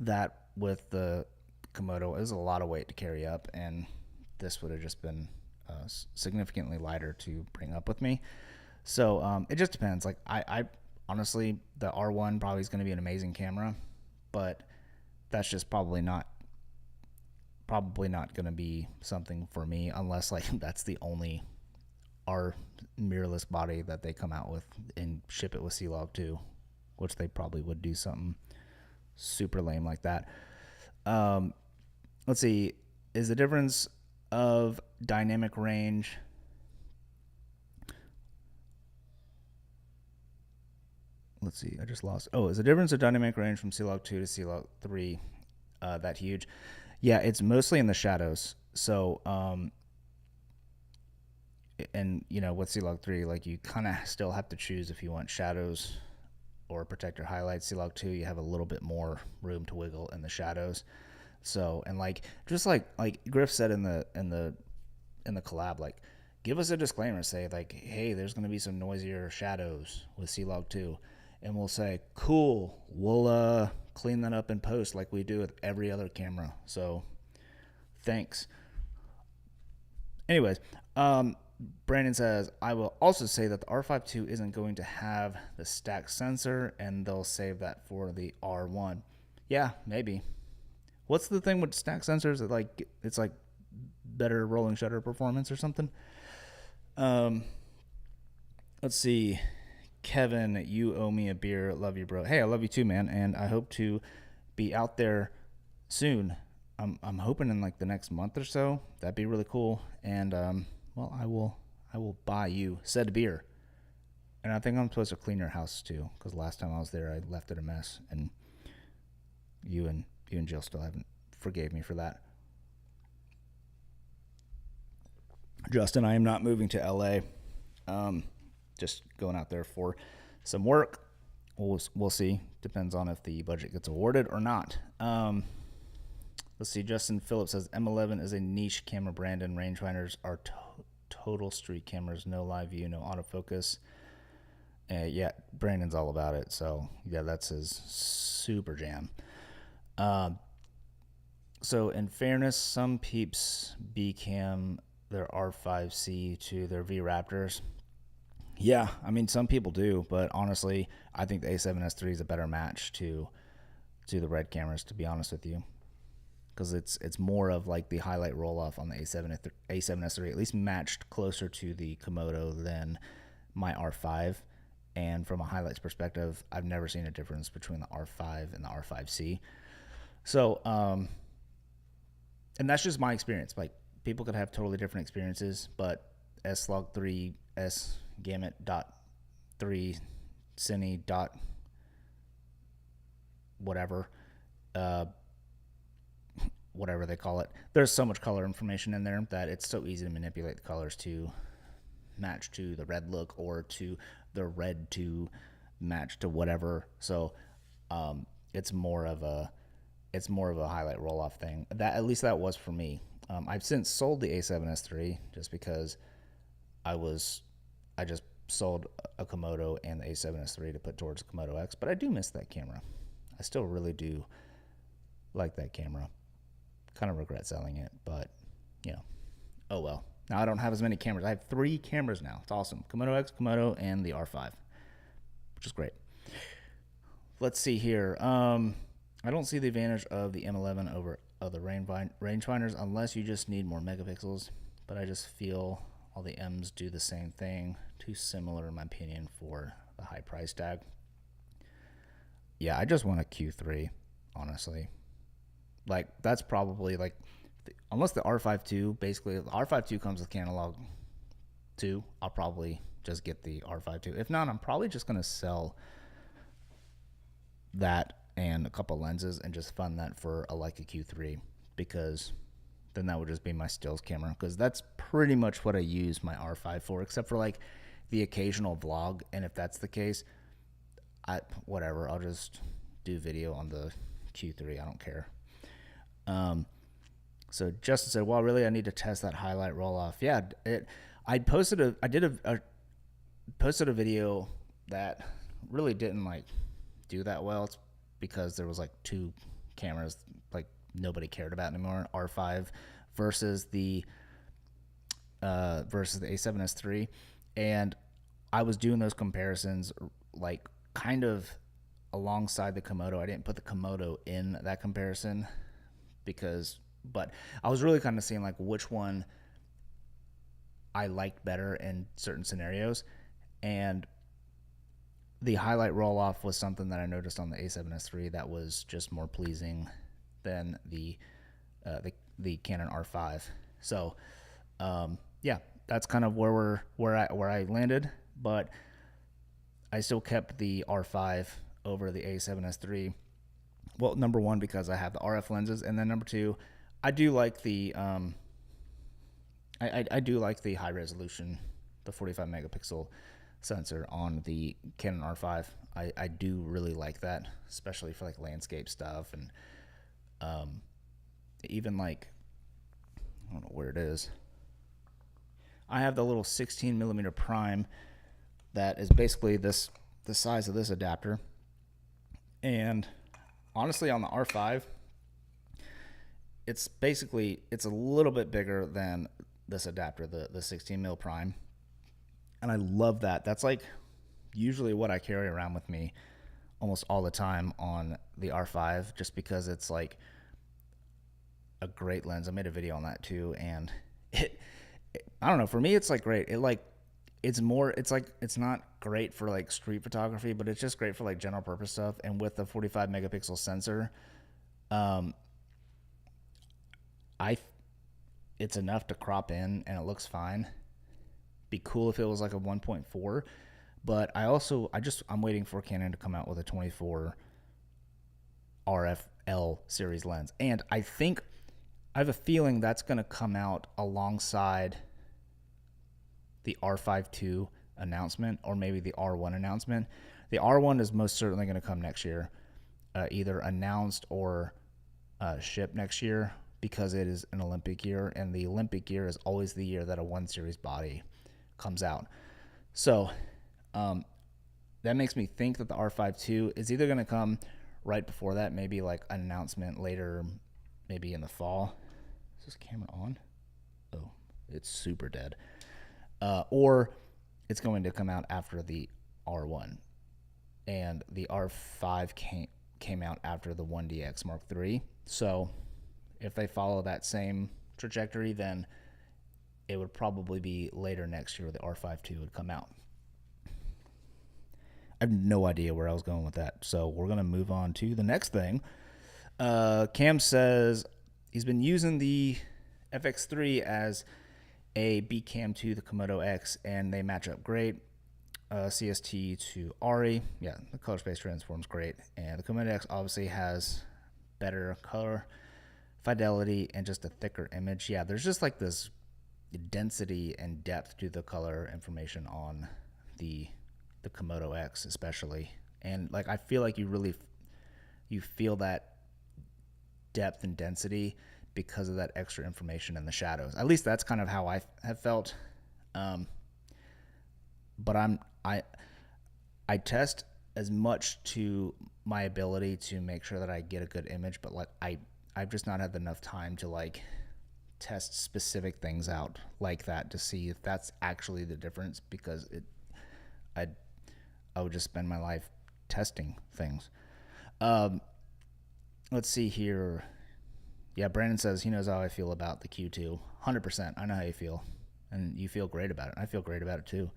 that with the Komodo is a lot of weight to carry up, and this would have just been significantly lighter to bring up with me. So it just depends. Like, I honestly, the R1 probably is going to be an amazing camera, but that's just probably not going to be something for me unless, like, that's the only R mirrorless body that they come out with and ship it with C-Log 2, which they probably would do something super lame like that. Let's see. Is the difference of dynamic range let's see, I just lost. Oh, is the difference of dynamic range from C-Log 2 to C-Log 3 that huge? Yeah, it's mostly in the shadows. So, and with C-Log 3, like, you kind of still have to choose if you want shadows or protect your highlights. C-Log 2, you have a little bit more room to wiggle in the shadows. So, and like, just like Griff said in the collab, like, give us a disclaimer, say like, hey, there's going to be some noisier shadows with C-Log 2. And we'll say, cool, we'll clean that up in post like we do with every other camera. So thanks. Anyways, Brandon says, I will also say that the R5 II isn't going to have the stack sensor, and they'll save that for the R1. Yeah, maybe. What's the thing with stack sensors? It's like better rolling shutter performance or something? Let's see. Kevin, you owe me a beer. Love you, bro. Hey, I love you too, man. And I hope to be out there soon. I'm hoping in like the next month or so. That'd be really cool. And well, I will buy you said beer. And I think I'm supposed to clean your house too, because last time I was there, I left it a mess, and you and Jill still haven't forgave me for that. Justin, I am not moving to LA. Just going out there for some work. We'll see. Depends on if the budget gets awarded or not. Let's see. Justin Phillips says M11 is a niche camera brand, and rangefinders are total street cameras. No live view, no autofocus. Yeah, Brandon's all about it. So yeah, that's his super jam. So in fairness, some peeps B-cam their R5C to their V-Raptors. Yeah, I mean, some people do, but honestly, I think the A7S3 is a better match to the Red cameras, to be honest with you, because it's more of like the highlight roll off on the A7S3, at least matched closer to the Komodo than my R5. And from a highlights perspective, I've never seen a difference between the R5 and the R5C. So, and that's just my experience. Like, people could have totally different experiences, but slog3 s gamut dot 3 cine dot whatever whatever they call it, there's so much color information in there that it's so easy to manipulate the colors to match to the red look, or to the red to match to whatever. So it's more of a highlight roll off thing. That, at least that was for me. I've since sold the A7S3 just because I just sold a Komodo and the A7S3 to put towards the Komodo X, but I do miss that camera. I still really do like that camera. Kind of regret selling it, but you know, oh well. Now I don't have as many cameras. I have 3 cameras now. It's awesome. Komodo X, Komodo, and the R5, which is great. Let's see here. I don't see the advantage of the M11 over other rangefinders unless you just need more megapixels, but I just feel all the M's do the same thing. Too similar, in my opinion, for the high price tag. Yeah, I just want a Q3, honestly. Like, that's probably like, unless the R5 II, basically, the R5 II comes with Canon 2, I'll probably just get the R5 II. If not, I'm probably just going to sell that and a couple lenses and just fund that for a Leica Q3, because then that would just be my stills camera, because that's pretty much what I use my R5 for, except for like the occasional vlog. And if that's the case, whatever, I'll just do video on the Q3. I don't care. So Justin said, well, really, I need to test that highlight roll off. Yeah, I posted a video that really didn't like do that well. It's because there was like 2 cameras like nobody cared about anymore, R5 versus the A7S III, and I was doing those comparisons like kind of alongside the Komodo. I didn't put the Komodo in that comparison but I was really kind of seeing like which one I liked better in certain scenarios, and the highlight roll off was something that I noticed on the A7S III that was just more pleasing than the Canon R5. So yeah, that's kind of where I landed, but I still kept the R5 over the A7S III. Well, number one, because I have the RF lenses, and then number 2, I do like the I do like the high resolution, the 45 megapixel sensor on the Canon R5. I do really like that, especially for like landscape stuff, and even like, I don't know where it is. I have the little 16 millimeter prime that is basically the size of this adapter, and honestly, on the R5, it's a little bit bigger than this adapter, the 16 mil prime, and I love that. That's like usually what I carry around with me almost all the time on the R5, just because it's like a great lens. I made a video on that too, and I don't know, for me it's like great. It's not great for like street photography, but it's just great for like general purpose stuff. And with the 45 megapixel sensor, it's enough to crop in and it looks fine. Be cool if it was like a 1.4, but I'm waiting for Canon to come out with a 24 RFL series lens, and I have a feeling that's going to come out alongside the R5 II announcement, or maybe the R1 announcement. The R1 is most certainly going to come next year, either announced or shipped next year, because it is an Olympic year, and the Olympic year is always the year that a 1 series body comes out. So that makes me think that the R5 II is either going to come right before that, maybe like an announcement later maybe in the fall. Is this camera on? Oh, it's super dead. Or it's going to come out after the R1. And the R5 came out after the 1DX Mark III. So if they follow that same trajectory, then it would probably be later next year the R5 II would come out. I have no idea where I was going with that. So we're going to move on to the next thing. Cam says he's been using the FX3 as a B cam to the Komodo X, and they match up great. CST to ARRI, yeah, the color space transform's great, and the Komodo X obviously has better color fidelity and just a thicker image. Yeah, there's just like this density and depth to the color information on the Komodo X especially, and like I feel like you feel that depth and density because of that extra information in the shadows. At least that's kind of how I have felt. But I test as much to my ability to make sure that I get a good image, but like I've just not had enough time to like test specific things out like that to see if that's actually the difference, because I would just spend my life testing things. Let's see here. Yeah, Brandon says he knows how I feel about the Q2. 100%. I know how you feel, and you feel great about it. I feel great about it too,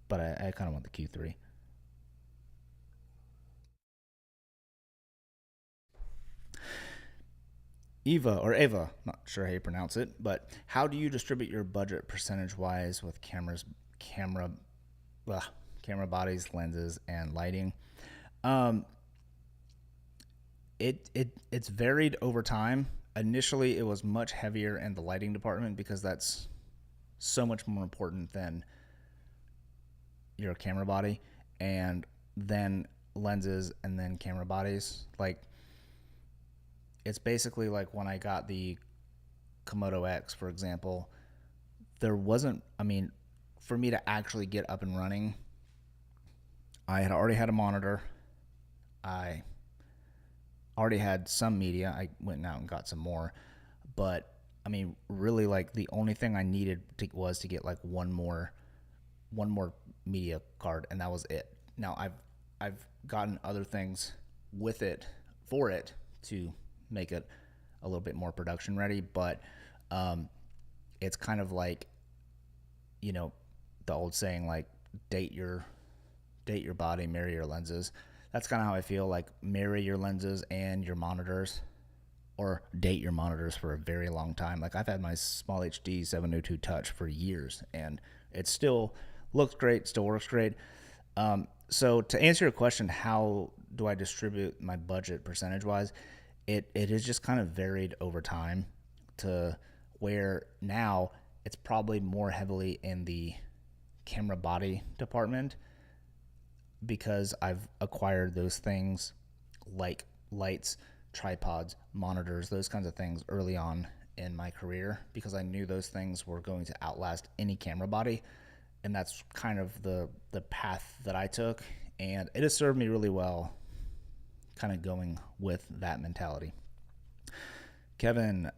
but I kind of want the Q3. Ava, not sure how you pronounce it, but how do you distribute your budget percentage-wise with camera bodies, lenses, and lighting? It's varied over time. Initially, it was much heavier in the lighting department because that's so much more important than your camera body, and then lenses, and then camera bodies. Like, it's basically like when I got the Komodo X, for example, there wasn't, for me to actually get up and running, I had already had a monitor. I already had some media. I went out and got some more, but really, like, the only thing I needed was to get like one more media card, and that was it. Now I've gotten other things with it for it to make it a little bit more production ready, but it's kind of like, the old saying, like, date your body, marry your lenses. That's kind of how I feel. Like, marry your lenses and your monitors, or date your monitors for a very long time. Like, I've had my Small HD 702 Touch for years, and it still looks great, still works great. So to answer your question, how do I distribute my budget percentage-wise? It is just kind of varied over time, to where now it's probably more heavily in the camera body department, because I've acquired those things like lights, tripods, monitors, those kinds of things early on in my career, because I knew those things were going to outlast any camera body. And that's kind of the path that I took, and it has served me really well, kind of going with that mentality. Kevin,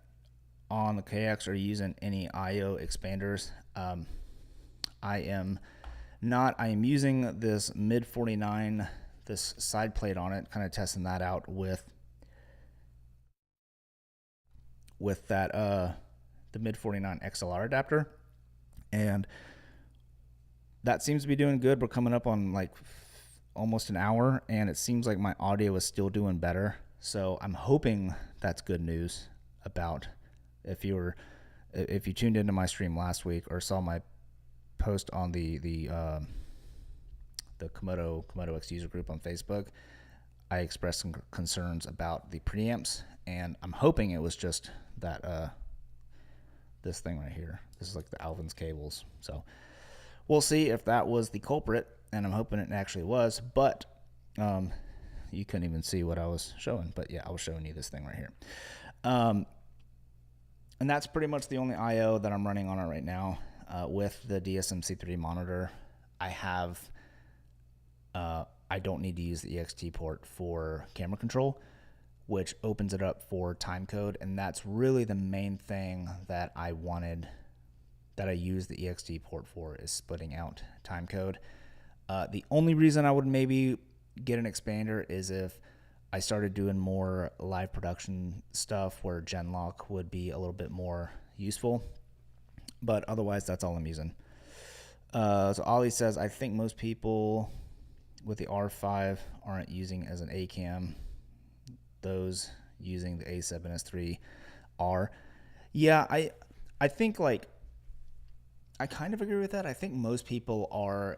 on the KX, are you using any IO expanders? I am not. I am using this mid 49, this side plate on it, kind of testing that out with that the mid 49 XLR adapter, and that seems to be doing good. We're coming up on like almost an hour, and it seems like my audio is still doing better. So I'm hoping that's good news. About if you tuned into my stream last week or saw my post on the Komodo X user group on Facebook, I expressed some concerns about the preamps, and I'm hoping it was just that this thing right here. This is like the Alvin's cables. So we'll see if that was the culprit, and I'm hoping it actually was, but you couldn't even see what I was showing. But yeah, I was showing you this thing right here. And that's pretty much the only I/O that I'm running on it right now. With the DSMC3 monitor, I don't need to use the EXT port for camera control. which opens it up for time code. And that's really the main thing that I wanted, that I use the EXT port for, is splitting out time code. The only reason I would maybe get an expander is if I started doing more live production stuff where Genlock would be a little bit more useful. But otherwise, that's all I'm using. So Ollie says, I think most people with the R5 aren't using as an A cam. Those using the A7S III are. Yeah, I think, like, I kind of agree with that. I think most people are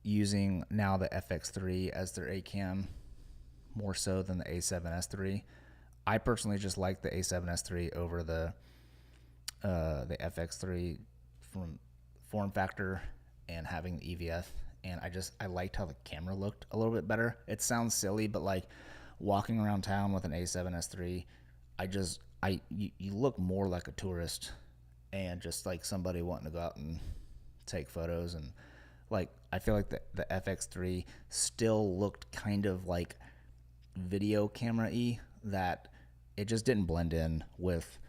using now the FX3 as their A cam more so than the A7S III. I personally just like the A7S III over the FX3 from form factor and having the EVF, and I liked how the camera looked a little bit better. It sounds silly, but like walking around town with an A7S III, you look more like a tourist and just like somebody wanting to go out and take photos. And like I feel like the FX3 still looked kind of like video camera-y, that it just didn't blend in with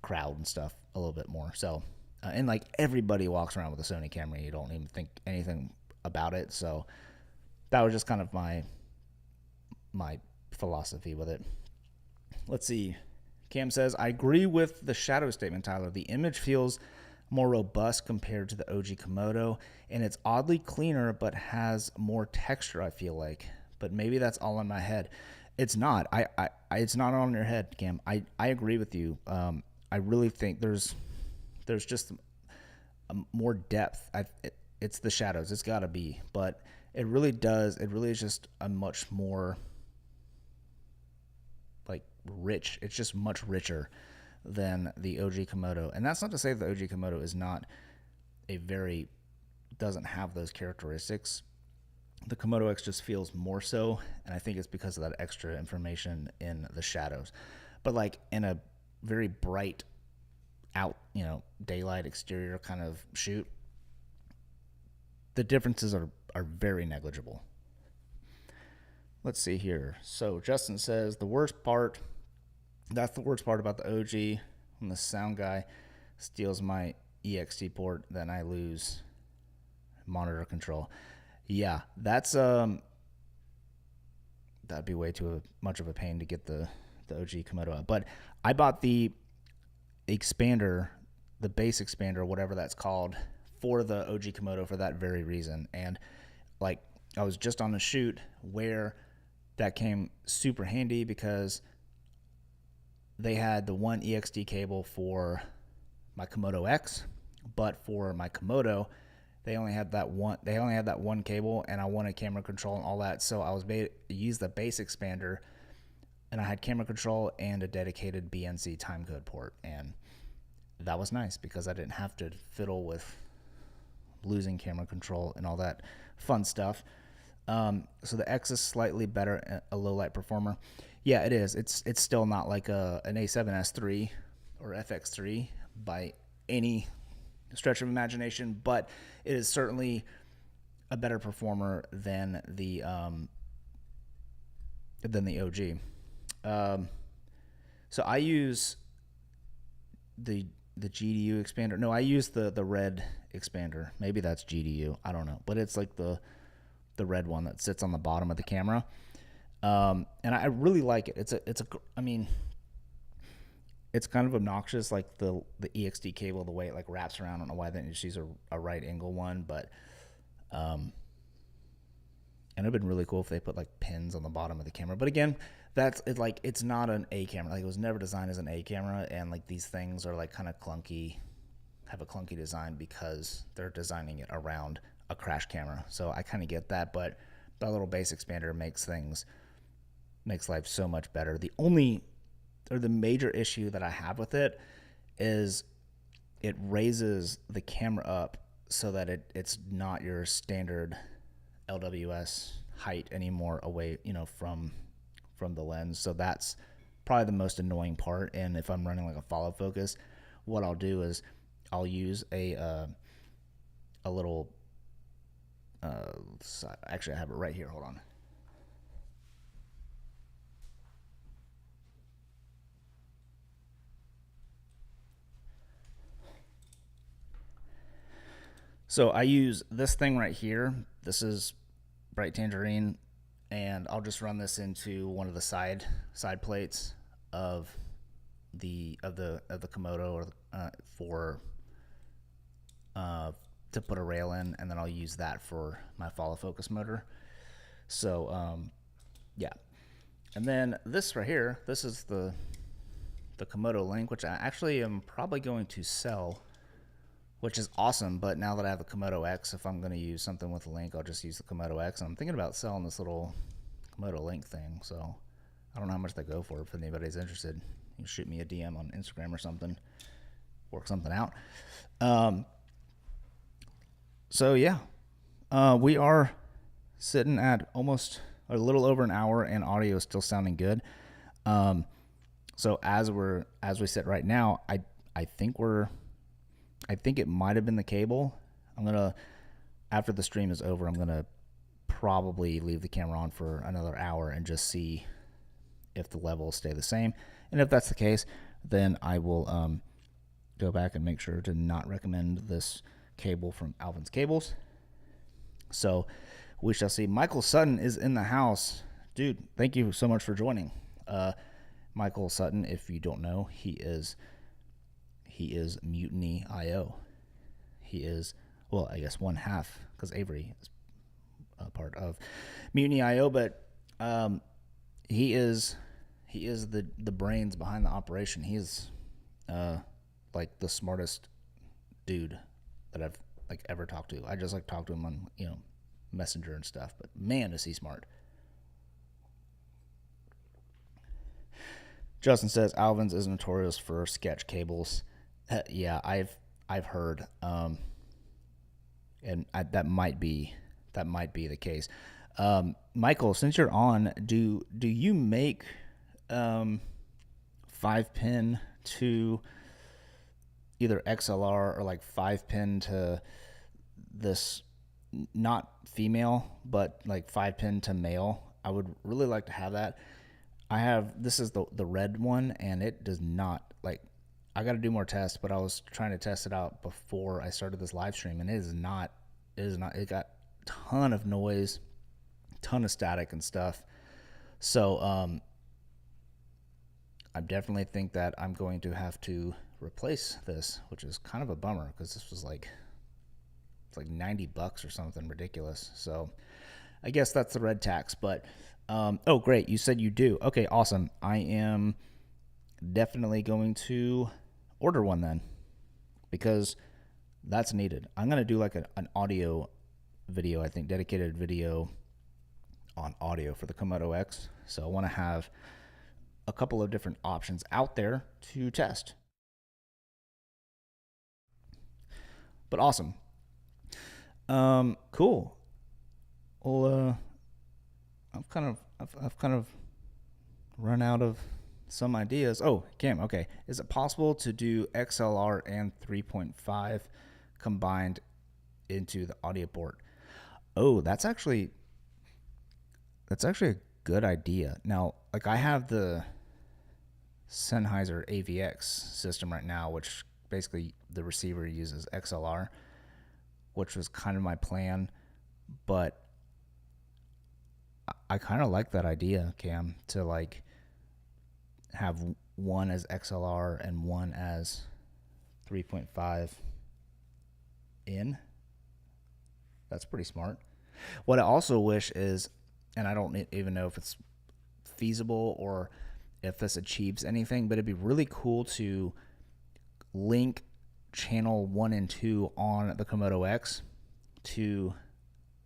crowd and stuff a little bit more. So and like everybody walks around with a Sony camera, you don't even think anything about it. So that was just kind of my philosophy with it. Let's see. Cam says, I agree with the shadow statement, Tyler. The image feels more robust compared to the OG Komodo, and it's oddly cleaner but has more texture, I feel like. But maybe that's all in my head. It's not. It's not all in your head, Cam. I agree with you. I really think there's just more depth. It's the shadows. It's got to be. But it really is just a much more like rich. It's just much richer than the OG Komodo. And that's not to say the OG Komodo is not doesn't have those characteristics. The Komodo X just feels more so, and I think it's because of that extra information in the shadows. But like in a very bright out, daylight exterior kind of shoot, the differences are very negligible. Let's see here. So Justin says that's the worst part about the OG. When the sound guy steals my EXT port, then I lose monitor control. Yeah, that's that'd be way too much of a pain to get the OG Komodo out. But I bought the expander, the base expander, whatever that's called, for the OG Komodo for that very reason. And like I was just on a shoot where that came super handy because they had the one EXT cable for my Komodo X, but for my Komodo, they only had that one cable, and I wanted camera control and all that. So I was use the base expander, and I had camera control and a dedicated BNC timecode port, and that was nice because I didn't have to fiddle with losing camera control and all that fun stuff. So the X is slightly better, a low light performer. Yeah, it is. It's still not like an A7S III or FX3 by any stretch of imagination, but it is certainly a better performer than the OG. So I use the GDU expander. No, I use the red expander. Maybe that's GDU. I don't know, but it's like the red one that sits on the bottom of the camera. And I really like it. It's kind of obnoxious, like the EXT cable, the way it like wraps around. I don't know why they didn't just use a right angle one, but and it'd been really cool if they put like pins on the bottom of the camera. But again, it's not an A camera. Like it was never designed as an A camera, and like these things are like kind of clunky, have a clunky design because they're designing it around a crash camera. So I kind of get that, but that little base expander makes life so much better. The major issue that I have with it is it raises the camera up so that it's not your standard LWS height anymore away, from the lens. So that's probably the most annoying part. And if I'm running like a follow focus, what I'll do is I'll use a little actually I have it right here. Hold on. So I use this thing right here. This is Bright Tangerine, and I'll just run this into one of the side plates of the Komodo, or for to put a rail in, and then I'll use that for my follow focus motor. So yeah, and then this right here, this is the Komodo Link, which I actually am probably going to sell, which is awesome. But now that I have the Komodo X, if I'm going to use something with a Link, I'll just use the Komodo X. And I'm thinking about selling this little Komodo Link thing, so I don't know how much they go for. If anybody's interested, you can shoot me a DM on Instagram or something, work something out. So yeah, we are sitting at almost a little over an hour, and audio is still sounding good. So as we sit right now, I think it might have been the cable. After the stream is over, I'm gonna probably leave the camera on for another hour and just see if the levels stay the same. And if that's the case, then I will go back and make sure to not recommend this cable from Alvin's Cables. So we shall see. Michael Sutton is in the house. Dude, thank you so much for joining. Michael Sutton, if you don't know, he is Mutiny IO. He is, well, I guess one half, because Avery is a part of Mutiny IO, but he is the brains behind the operation. He is like the smartest dude that I've like ever talked to. I just like talk to him on Messenger and stuff, but man, is he smart. Justin says Alvin's is notorious for sketch cables. Yeah, I've heard, and that might be the case. Michael, since you're on, do you make 5-pin to either XLR or like 5-pin to this, not female, but like 5-pin to male? I would really like to have that. This is the red one, and it does not, like, I got to do more tests, but I was trying to test it out before I started this live stream, and it got a ton of noise, ton of static and stuff. So I definitely think that I'm going to have to replace this, which is kind of a bummer, because this was like, it's like $90 or something ridiculous. So I guess that's the red tax. But oh, great, you said you do. Okay, awesome. I am definitely going to order one then, because that's needed. I'm going to do like an audio video, I think, dedicated video on audio for the Komodo X. So I want to have a couple of different options out there to test. But awesome. Cool. Well, I've kind of run out of some ideas. Oh, Cam, okay. Is it possible to do XLR and 3.5 combined into the audio port? Oh, that's actually a good idea. Now, like, I have the Sennheiser AVX system right now, which basically the receiver uses XLR, which was kind of my plan, but I kind of like that idea, Cam, to like have one as XLR and one as 3.5 in. That's pretty smart. What I also wish is, and I don't even know if it's feasible or if this achieves anything, but it'd be really cool to link channel 1 and 2 on the Komodo X to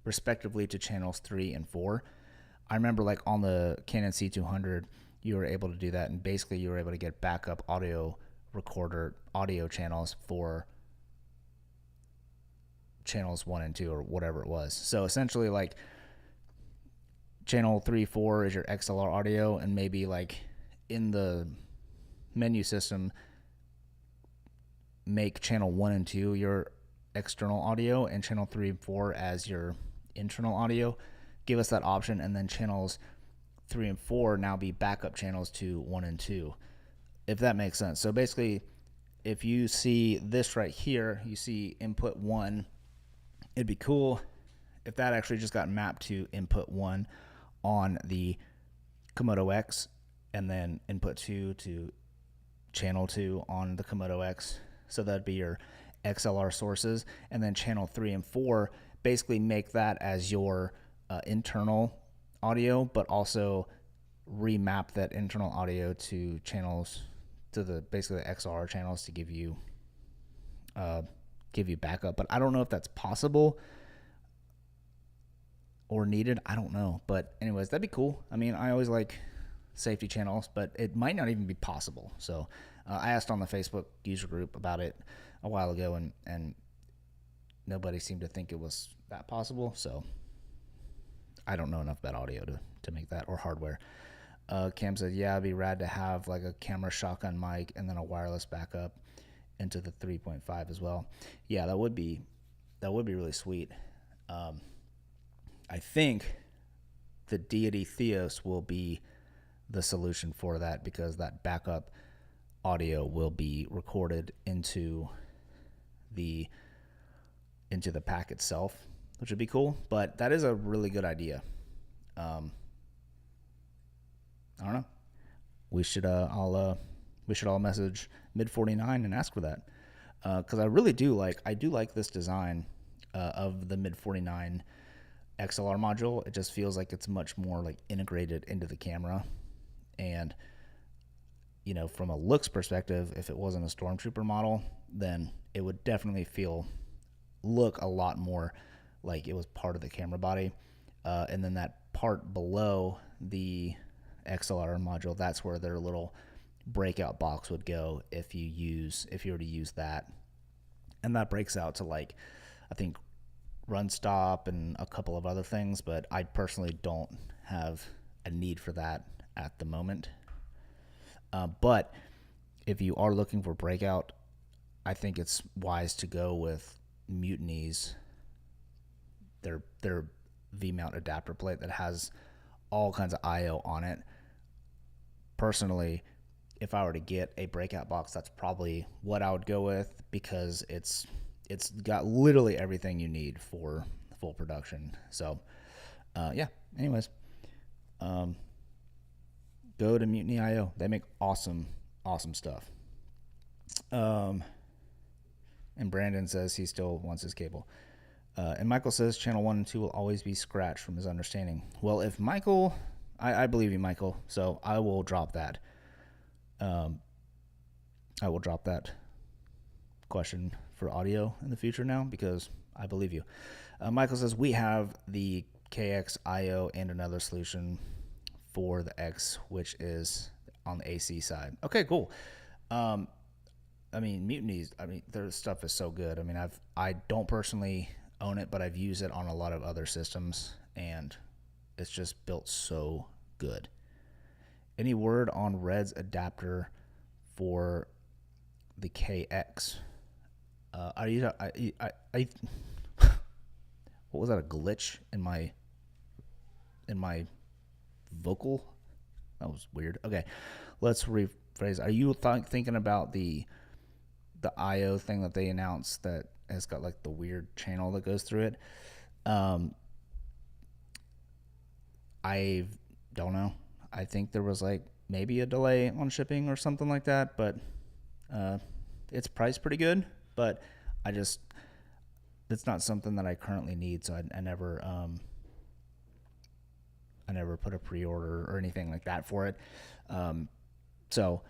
respectively to channels 3 and 4. I remember like on the Canon C200, you were able to do that, and basically you were able to get backup audio recorder audio channels for channels 1 and 2 or whatever it was. So essentially, like, channel 3, 4 is your XLR audio, and maybe like in the menu system, make channel 1 and 2 your external audio and channel 3 and 4 as your internal audio. Give us that option, and then channels 3 and 4 now be backup channels to 1 and 2, if that makes sense. So basically, if you see this right here, you see input 1 it'd be cool if that actually just got mapped to input 1 on the Komodo X, and then input 2 to channel 2 on the Komodo X. So that'd be your XLR sources, and then channel 3 and 4 basically make that as your internal audio, but also remap that internal audio to channels, to the basically the XLR channels, to give you backup. But I don't know if that's possible or needed. I don't know. But anyways, that'd be cool. I mean, I always like safety channels, but it might not even be possible. So I asked on the Facebook user group about it a while ago, and nobody seemed to think it was that possible. So I don't know enough about audio to make that, or hardware. Cam said, yeah, it'd be rad to have like a camera shotgun mic and then a wireless backup into the 3.5 as well. Yeah, that would be really sweet. I think the Deity Theos will be the solution for that, because that backup audio will be recorded into the pack itself, which would be cool. But that is a really good idea. I don't know. We should all message Mid49 and ask for that, because I do like this design of the Mid49 XLR module. It just feels like it's much more like integrated into the camera, and you know, from a looks perspective, if it wasn't a Stormtrooper model, then it would definitely look a lot more like it was part of the camera body. And then that part below the XLR module, that's where their little breakout box would go if you were to use that. And that breaks out to, like, I think run stop and a couple of other things, but I personally don't have a need for that at the moment. But if you are looking for breakout, I think it's wise to go with Mutiny's their V-mount adapter plate that has all kinds of I/O on it. Personally, if I were to get a breakout box, that's probably what I would go with, because it's got literally everything you need for full production. So yeah, anyways, go to Mutiny IO. They make awesome stuff. And Brandon says he still wants his cable. And Michael says channel 1 and 2 will always be scratched, from his understanding. Well, if Michael, I believe you, Michael, so I will drop that. I will drop that question for audio in the future now, because I believe you. Michael says we have the KX IO and another solution for the X, which is on the AC side. Okay, cool. I mean, Mutiny's, their stuff is so good. I mean, I don't personally own it, but I've used it on a lot of other systems, and it's just built so good. Any word on Red's adapter for the KX? What was that, a glitch in my vocal? That was weird. Okay, let's rephrase. Are you thinking about the IO thing that they announced that has got like the weird channel that goes through it? I don't know. I think there was like maybe a delay on shipping or something like that, but it's priced pretty good. But it's not something that I currently need, so I never put a pre-order or anything like that for it. So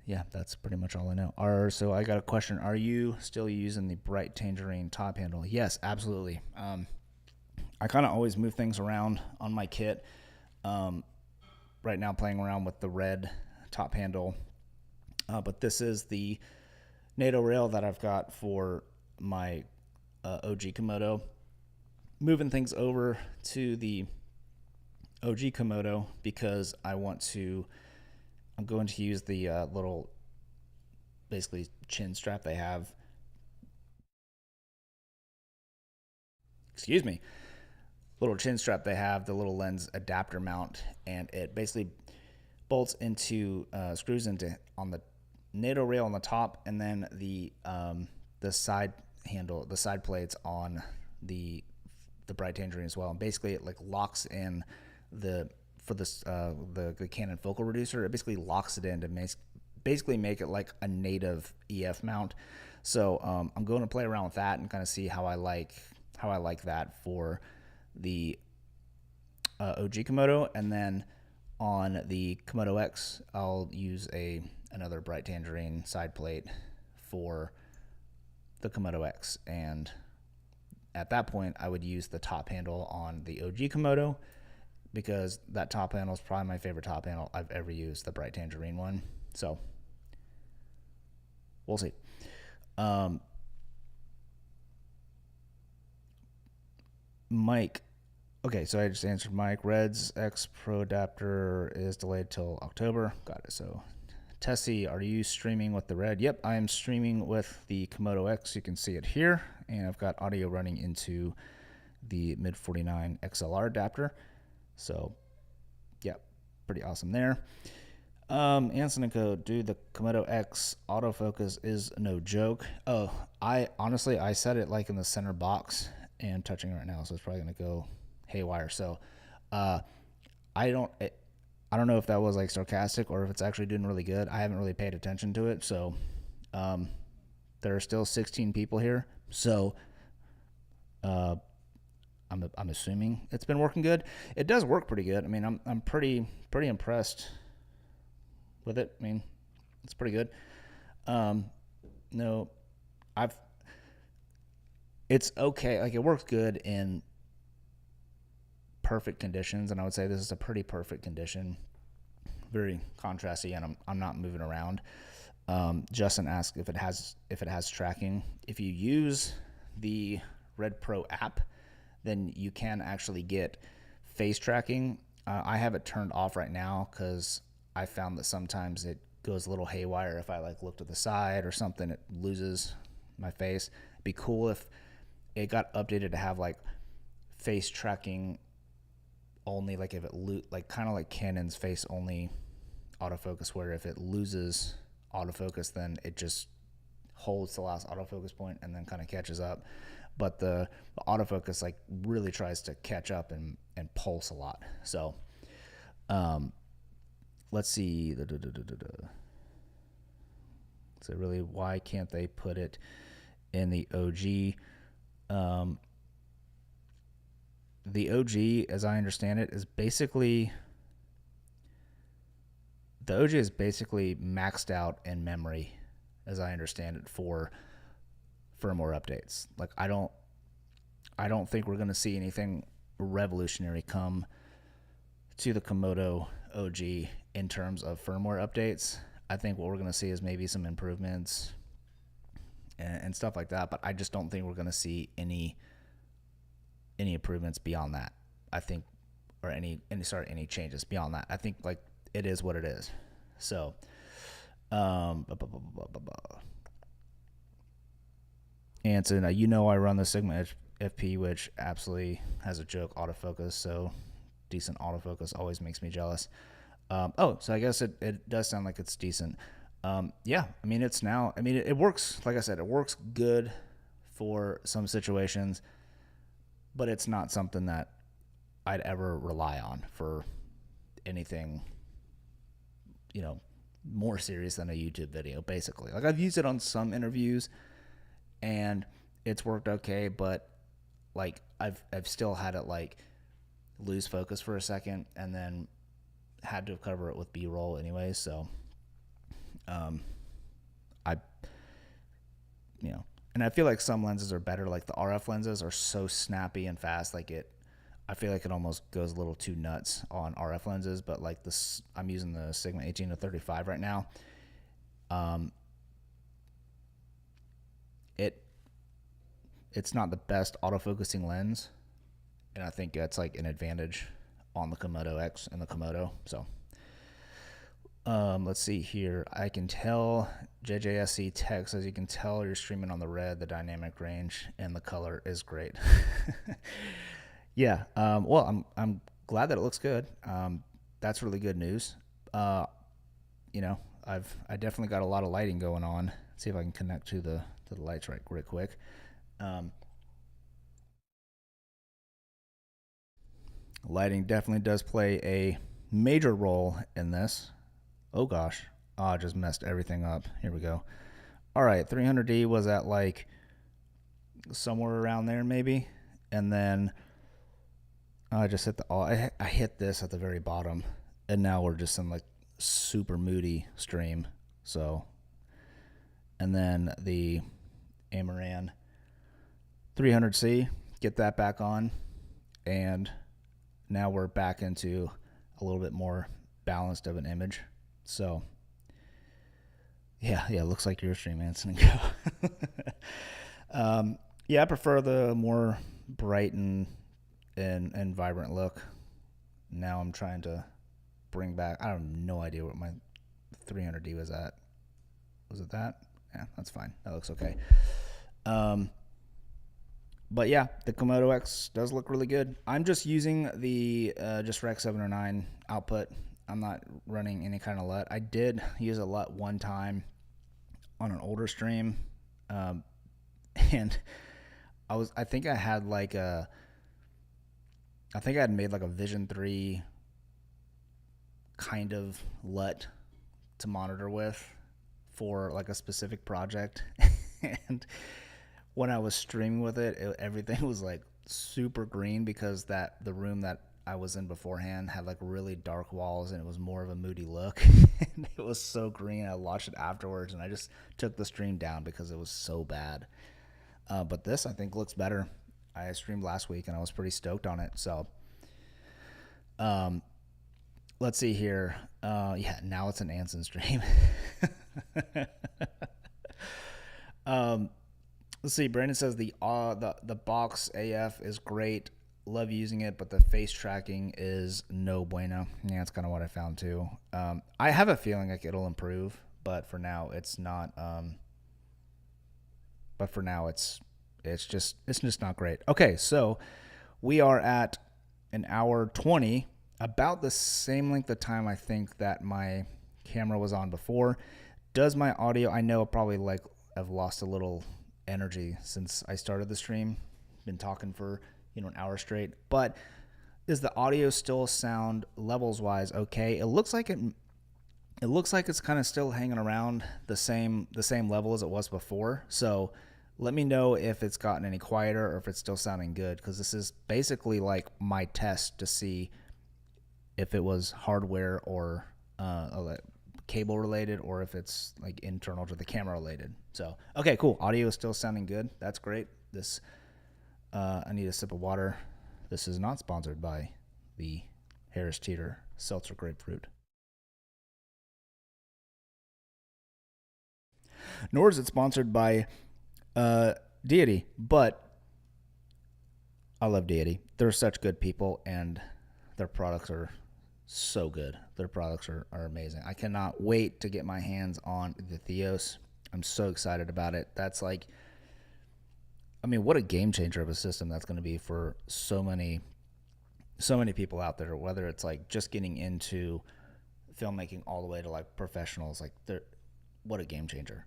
yeah, that's pretty much all I know. So I got a question. Are you still using the bright tangerine top handle? Yes, absolutely. I kind of always move things around on my kit. Right now, playing around with the red top handle, but this is the NATO rail that I've got for my OG Komodo. Moving things over to the OG Komodo because I'm going to use the little, basically, chin strap they have. Excuse me. Little chin strap they have, the little lens adapter mount, and it basically bolts into, screws into on the NATO rail on the top, and then the side handle, the side plates on the bright tangerine as well, and basically it like locks in the Canon focal reducer. It basically locks it in to basically make it like a native EF mount. So I'm going to play around with that and kind of see how I like that for the OG Komodo, and then on the Komodo X, I'll use another bright tangerine side plate for the Komodo X, and at that point, I would use the top handle on the OG Komodo, because that top handle is probably my favorite top handle I've ever used, the bright tangerine one. So we'll see. Mike. Okay, so I just answered Mike. Red's X Pro adapter is delayed till October. Got it. So Tessie, are you streaming with the Red? Yep, I am streaming with the Komodo X. You can see it here. And I've got audio running into the Mid 49 XLR adapter. So, yeah, pretty awesome there. Anson and Co. Dude, the Komodo X autofocus is no joke. Oh, I set it like in the center box and touching right now, so it's probably going to go haywire. So, I don't know if that was like sarcastic or if it's actually doing really good. I haven't really paid attention to it. So, there are still 16 people here. So, I'm assuming it's been working good. It does work pretty good. I mean, I'm pretty impressed with it. I mean, it's pretty good. No, it's okay. Like, it works good in perfect conditions, and I would say this is a pretty perfect condition. Very contrasty, and I'm not moving around. Justin asked if it has tracking. If you use the Red Pro app, then you can actually get face tracking. I have it turned off right now because I found that sometimes it goes a little haywire if I like look to the side or something. It loses my face. It'd be cool if it got updated to have like face tracking only, like if it like kind of like Canon's face only autofocus, where if it loses autofocus, then it just holds the last autofocus point and then kind of catches up. But the autofocus like really tries to catch up and pulse a lot. So let's see. So really, why can't they put it in the OG? The OG, as I understand it, is basically maxed out in memory, as I understand it, for firmware updates. Like, I don't think we're going to see anything revolutionary come to the Komodo OG in terms of firmware updates. I think what we're going to see is maybe some improvements and stuff like that, but I just don't think we're going to see any improvements beyond that. I think, or any changes beyond that. I think like it is what it is. So, Anson, I run the Sigma FP, which absolutely has a joke autofocus. So decent autofocus always makes me jealous. So I guess it does sound like it's decent. Yeah, I mean, it works. Like I said, it works good for some situations, but it's not something that I'd ever rely on for anything, more serious than a YouTube video, basically. Like, I've used it on some interviews and it's worked okay, but like I've still had it like lose focus for a second and then had to cover it with B-roll anyway. So, and I feel like some lenses are better. Like the RF lenses are so snappy and fast. Like I feel like it almost goes a little too nuts on RF lenses, but like this, I'm using the Sigma 18-35 right now. It's not the best autofocusing lens, and I think that's like an advantage on the Komodo X and the Komodo. So, let's see here. I can tell JJSC text, as you can tell, you're streaming on the Red. The dynamic range and the color is great. Yeah. Well, I'm glad that it looks good. That's really good news. I definitely got a lot of lighting going on. Let's see if I can connect to the lights right quick. Lighting definitely does play a major role in this. Oh gosh. Oh, I just messed everything up. Here we go. All right, 300D was at like somewhere around there maybe. And then I just hit I hit this at the very bottom. And now we're just in like super moody stream. So, and then the Amaran 300C, get that back on. And now we're back into a little bit more balanced of an image. So yeah, it looks like your stream, Anson. Yeah, I prefer the more bright and vibrant look. Now I'm trying to bring back, I have no idea what my 300D was at. Was it that? Yeah, that's fine. That looks okay. But yeah, the Komodo X does look really good. I'm just using the just Rec 709 output. I'm not running any kind of LUT. I did use a LUT one time on an older stream, and I think I had like I had made like a Vision 3 kind of LUT to monitor with for like a specific project, and when I was streaming with it, everything was like super green because the room that I was in beforehand had like really dark walls and it was more of a moody look. And it was so green. I watched it afterwards and I just took the stream down because it was so bad. But this I think looks better. I streamed last week and I was pretty stoked on it. So let's see here. Yeah, now it's an Anson stream. Let's see. Brandon says the box AF is great. Love using it, but the face tracking is no bueno. Yeah, that's kind of what I found too. I have a feeling like it'll improve, but for now it's not. But for now it's just not great. Okay, so we are at an hour 20, about the same length of time I think that my camera was on before. Does my audio? I know probably like I've lost a little energy since I started the stream. Been talking for an hour straight, but does the audio still sound levels wise okay? It looks like it's kind of still hanging around the same level as it was before. So let me know if it's gotten any quieter or if it's still sounding good, because this is basically like my test to see if it was hardware or cable related, or if it's like internal to the camera related. So okay, cool. Audio is still sounding good. That's great. This I need a sip of water. This is not sponsored by the Harris Teeter Seltzer Grapefruit. Nor is it sponsored by Deity, but I love Deity. They're such good people, and their products are so good. Their products are amazing. I cannot wait to get my hands on the Theos. I'm so excited about it. That's like, I mean, what a game changer of a system that's going to be for so many people out there, whether it's like just getting into filmmaking all the way to like professionals. Like, what a game changer.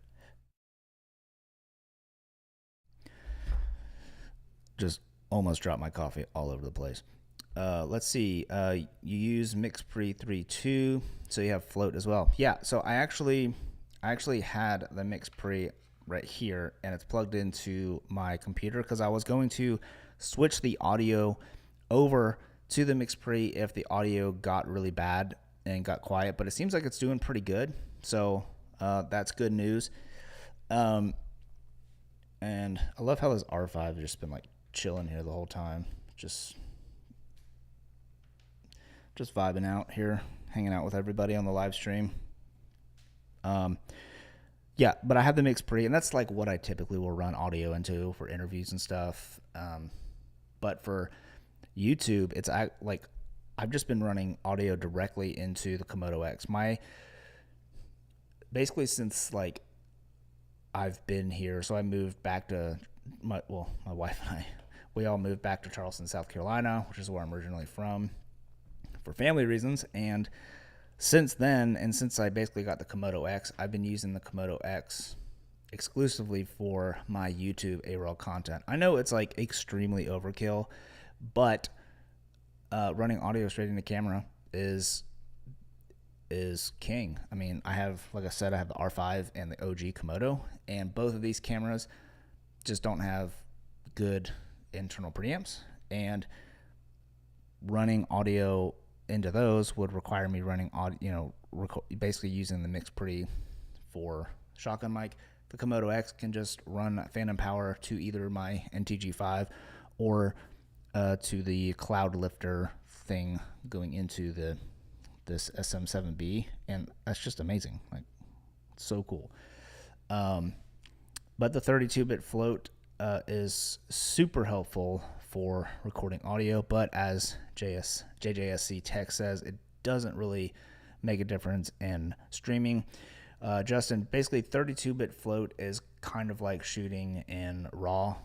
Just almost dropped my coffee all over the place. Let's see. You use MixPre 3.2, so you have float as well. Yeah, so I actually had the MixPre right here, and it's plugged into my computer because I was going to switch the audio over to the MixPre if the audio got really bad and got quiet, but it seems like it's doing pretty good. So that's good news. And I love how this R5 has just been like chilling here the whole time, just vibing out here, hanging out with everybody on the live stream. Yeah, but I have the MixPre, and that's like what I typically will run audio into for interviews and stuff. But for YouTube, it's like I've just been running audio directly into the Komodo X. Basically since like I've been here, so I moved back to my wife and I, we all moved back to Charleston, South Carolina, which is where I'm originally from, for family reasons. And since then, and since I basically got the Komodo X, I've been using the Komodo X exclusively for my YouTube A-roll content. I know it's like extremely overkill, but running audio straight into camera is king. I mean, I have, like I said, I have the R5 and the OG Komodo, and both of these cameras just don't have good internal preamps, and running audio into those would require me running audio, basically using the MixPre for shotgun mic. The Komodo X can just run phantom power to either my NTG5 or to the cloud lifter thing going into this SM7B, and that's just amazing. Like, it's so cool. But the 32-bit float is super helpful for recording audio, but as JJSC Tech says, it doesn't really make a difference in streaming. Justin, basically 32-bit float is kind of like shooting in RAW.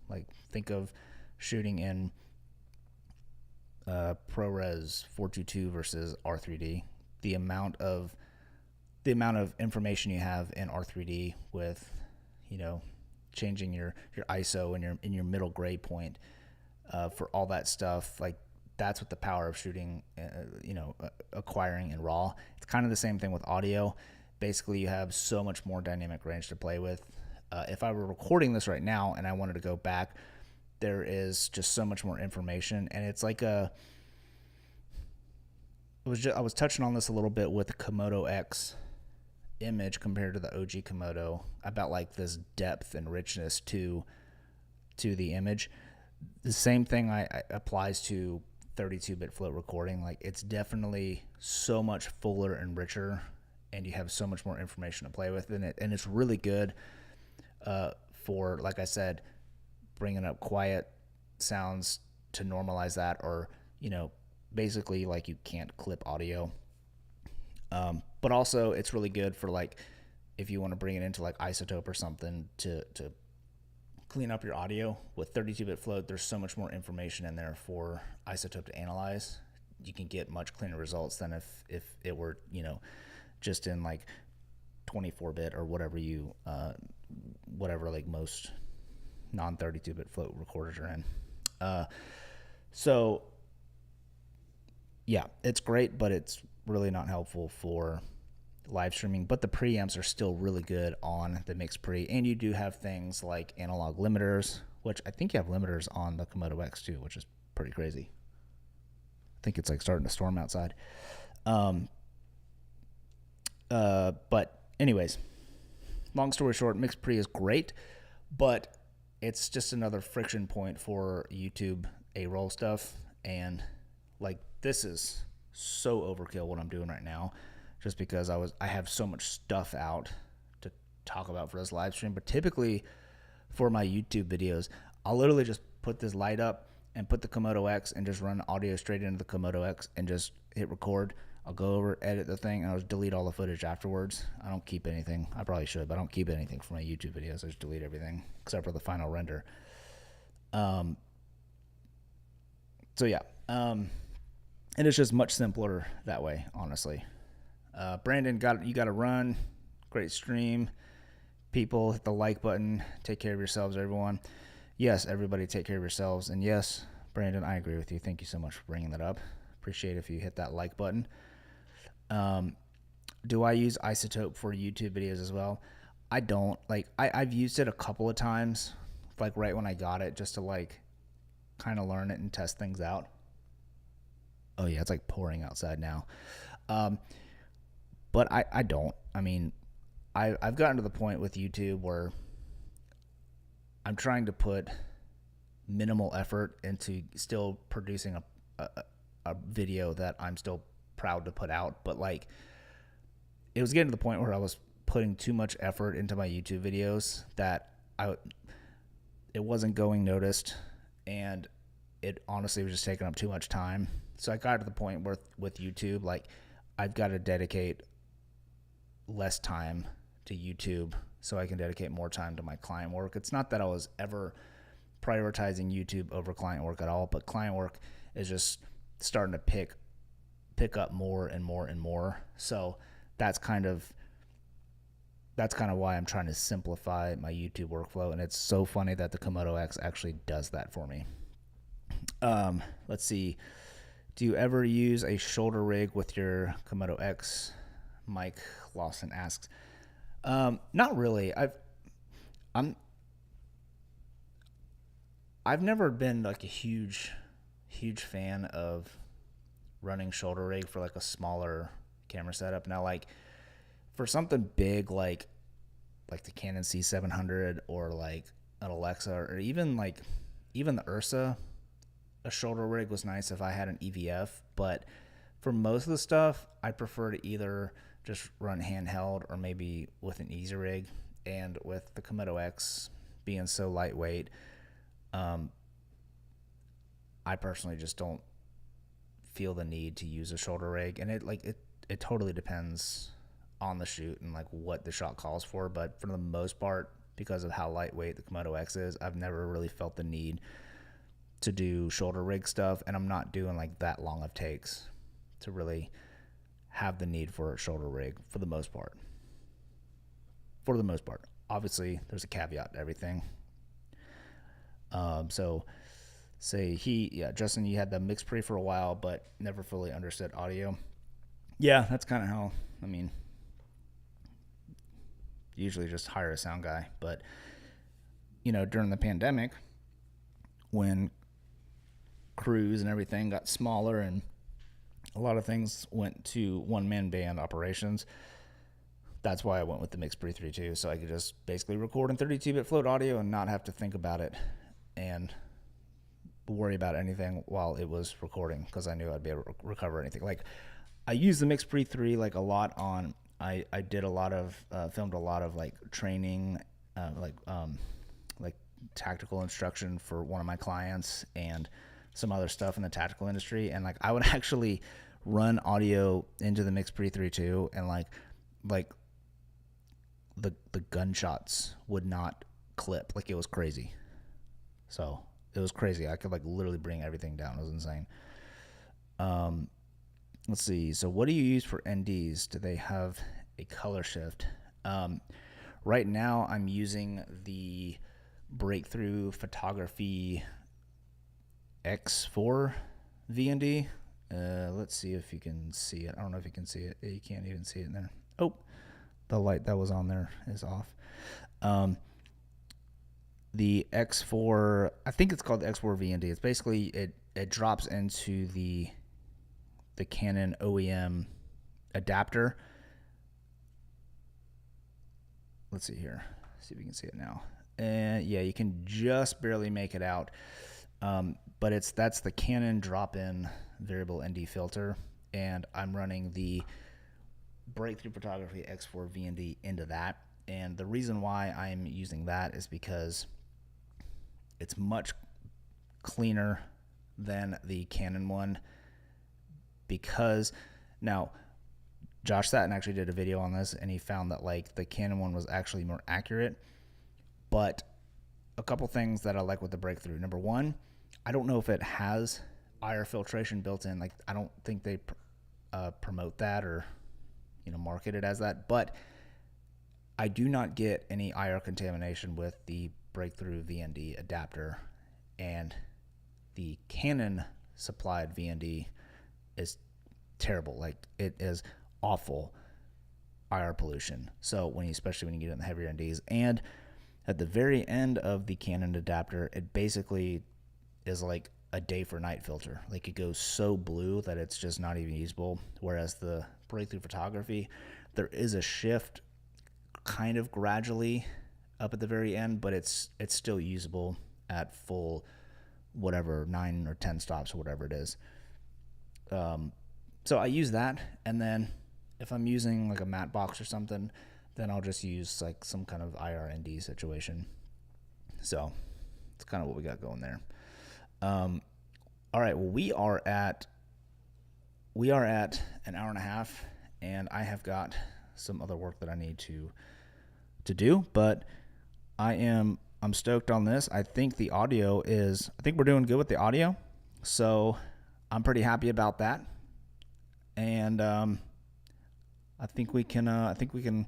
Like, think of shooting in ProRes 422 versus R3D. The amount of information you have in R3D with, changing your ISO and your middle gray point for all that stuff, like, that's what the power of shooting, acquiring in RAW. It's kind of the same thing with audio. Basically, you have so much more dynamic range to play with. If I were recording this right now and I wanted to go back, there is just so much more information, and it's like I was touching on this a little bit with the Komodo X image compared to the OG Komodo about like this depth and richness to the image. The same thing applies to 32-bit float recording. Like, it's definitely so much fuller and richer, and you have so much more information to play with in it, and it's really good for, like I said, bringing up quiet sounds to normalize that, or basically, like, you can't clip audio. But also, it's really good for, like, if you want to bring it into like Isotope or something to clean up your audio. With 32-bit float, there's so much more information in there for Isotope to analyze. You can get much cleaner results than if it were just in like 24-bit or whatever like most non 32-bit float recorders are in. So yeah, it's great, but it's really not helpful for live streaming. But the preamps are still really good on the MixPre, and you do have things like analog limiters, which I think you have limiters on the Komodo X too, which is pretty crazy. I think it's like starting to storm outside. But anyways, long story short, MixPre is great, but it's just another friction point for YouTube A-roll stuff. And like, this is so overkill what I'm doing right now, just because I have so much stuff out to talk about for this live stream. But typically for my YouTube videos, I'll literally just put this light up and put the Komodo X and just run audio straight into the Komodo X and just hit record. I'll go over, edit the thing, and I'll just delete all the footage afterwards. I don't keep anything. I probably should, but I don't keep anything for my YouTube videos. I just delete everything except for the final render. So yeah, and it's just much simpler that way, honestly. Brandon, you got to run. Great stream. People, hit the like button. Take care of yourselves, everyone. Yes, everybody, take care of yourselves. And yes, Brandon, I agree with you. Thank you so much for bringing that up. Appreciate it if you hit that like button. Do I use Isotope for YouTube videos as well? I don't. Like, I've used it a couple of times, like right when I got it, just to like kind of learn it and test things out. Oh yeah, it's like pouring outside now. But I don't. I mean, I've gotten to the point with YouTube where I'm trying to put minimal effort into still producing a video that I'm still proud to put out. But like, it was getting to the point where I was putting too much effort into my YouTube videos that it wasn't going noticed, and it honestly was just taking up too much time. So I got to the point where with YouTube, like, I've got to dedicate less time to YouTube so I can dedicate more time to my client work. It's not that I was ever prioritizing YouTube over client work at all, but client work is just starting to pick up more and more and more. So that's kind of that's kind of why I'm trying to simplify my YouTube workflow. And it's so funny that the Komodo X actually does that for me. Let's see. Do you ever use a shoulder rig with your Komodo X? Mike Lawson asks. Not really. I've never been like a huge fan of running shoulder rig for like a smaller camera setup. Now, like for something big like the Canon C700 or like an Alexa or even the Ursa, a shoulder rig was nice if I had an EVF. But for most of the stuff, I prefer to either just run handheld or maybe with an easy rig. And with the Komodo X being so lightweight, I personally just don't feel the need to use a shoulder rig. And it totally depends on the shoot and like what the shot calls for. But for the most part, because of how lightweight the Komodo X is, I've never really felt the need to do shoulder rig stuff. And I'm not doing like that long of takes to really have the need for a shoulder rig for the most part. Obviously, there's a caveat to everything. So say Justin, you had the mix pre for a while, but never fully understood audio. Yeah, that's kind of how, usually just hire a sound guy. But, during the pandemic, when crews and everything got smaller and a lot of things went to one-man band operations, that's why I went with the Mix Pre 3.2, so I could just basically record in 32-bit float audio and not have to think about it and worry about anything while it was recording, because I knew I'd be able to recover anything. Like, I used the Mix Pre 3 like a lot on. I did a lot of filmed a lot of like training, like tactical instruction for one of my clients and some other stuff in the tactical industry. And like I would actually run audio into the Mix Pre 3.2 and like the gunshots would not clip. Like it was crazy. So it was crazy. I could like literally bring everything down. It was insane. Let's see. So what do you use for NDs? Do they have a color shift? Right now I'm using the Breakthrough Photography X4 VND. Let's see if you can see it. I don't know if you can see it. You can't even see it in there. Oh, the light that was on there is off. The X4, I think it's called the X4 VND. It's basically, it drops into the Canon OEM adapter. Let's see here. See if you can see it now. And yeah, you can just barely make it out. But that's the Canon drop-in variable ND filter, and I'm running the Breakthrough Photography X4 VND into that. And the reason why I'm using that is because it's much cleaner than the Canon one. Because now Josh Satin actually did a video on this, and he found that like the Canon one was actually more accurate. But a couple things that I like with the Breakthrough. Number one, I don't know if it has IR filtration built in. Like I don't think they promote that or market it as that. But I do not get any IR contamination with the Breakthrough VND adapter, and the Canon supplied VND is terrible. Like it is awful IR pollution. So especially when you get in the heavier NDs, and at the very end of the Canon adapter, it basically is like a day for night filter. Like it goes so blue that it's just not even usable. Whereas the Breakthrough Photography, there is a shift kind of gradually up at the very end, but it's still usable at full whatever 9 or 10 stops or whatever it is. So I use that, and then if I'm using like a matte box or something, then I'll just use like some kind of IR-ND situation. So it's kind of what we got going there. All right, well, we are at an hour and a half, and I have got some other work that I need to do, but I'm stoked on this. I think we're doing good with the audio, so I'm pretty happy about that. And I think we can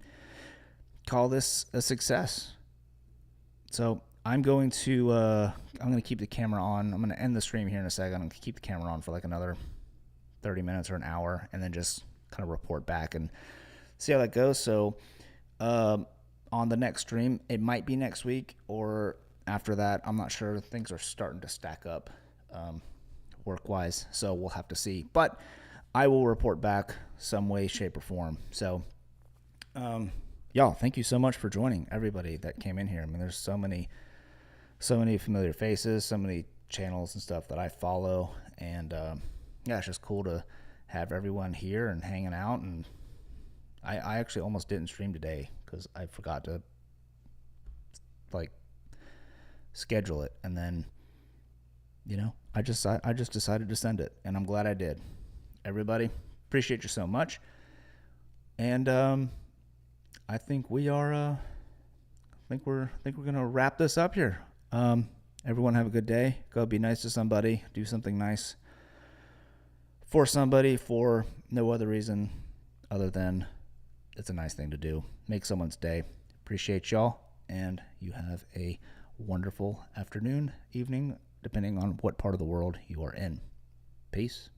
call this a success. So I'm going to keep the camera on. I'm going to end the stream here in a second. I'm going to keep the camera on for like another 30 minutes or an hour, and then just kind of report back and see how that goes. So on the next stream, it might be next week or after that. I'm not sure. Things are starting to stack up work-wise, so we'll have to see. But I will report back some way, shape, or form. So y'all, thank you so much for joining, everybody that came in here. I mean, there's so many familiar faces, so many channels and stuff that I follow, and yeah, it's just cool to have everyone here and hanging out. And I actually almost didn't stream today because I forgot to like schedule it, and then I just decided to send it, and I'm glad I did. Everybody, appreciate you so much, and I think we are. I think we're gonna wrap this up here. Everyone have a good day. Go be nice to somebody. Do something nice for somebody for no other reason other than it's a nice thing to do. Make someone's day. Appreciate y'all, and you have a wonderful afternoon, evening, depending on what part of the world you are in. Peace.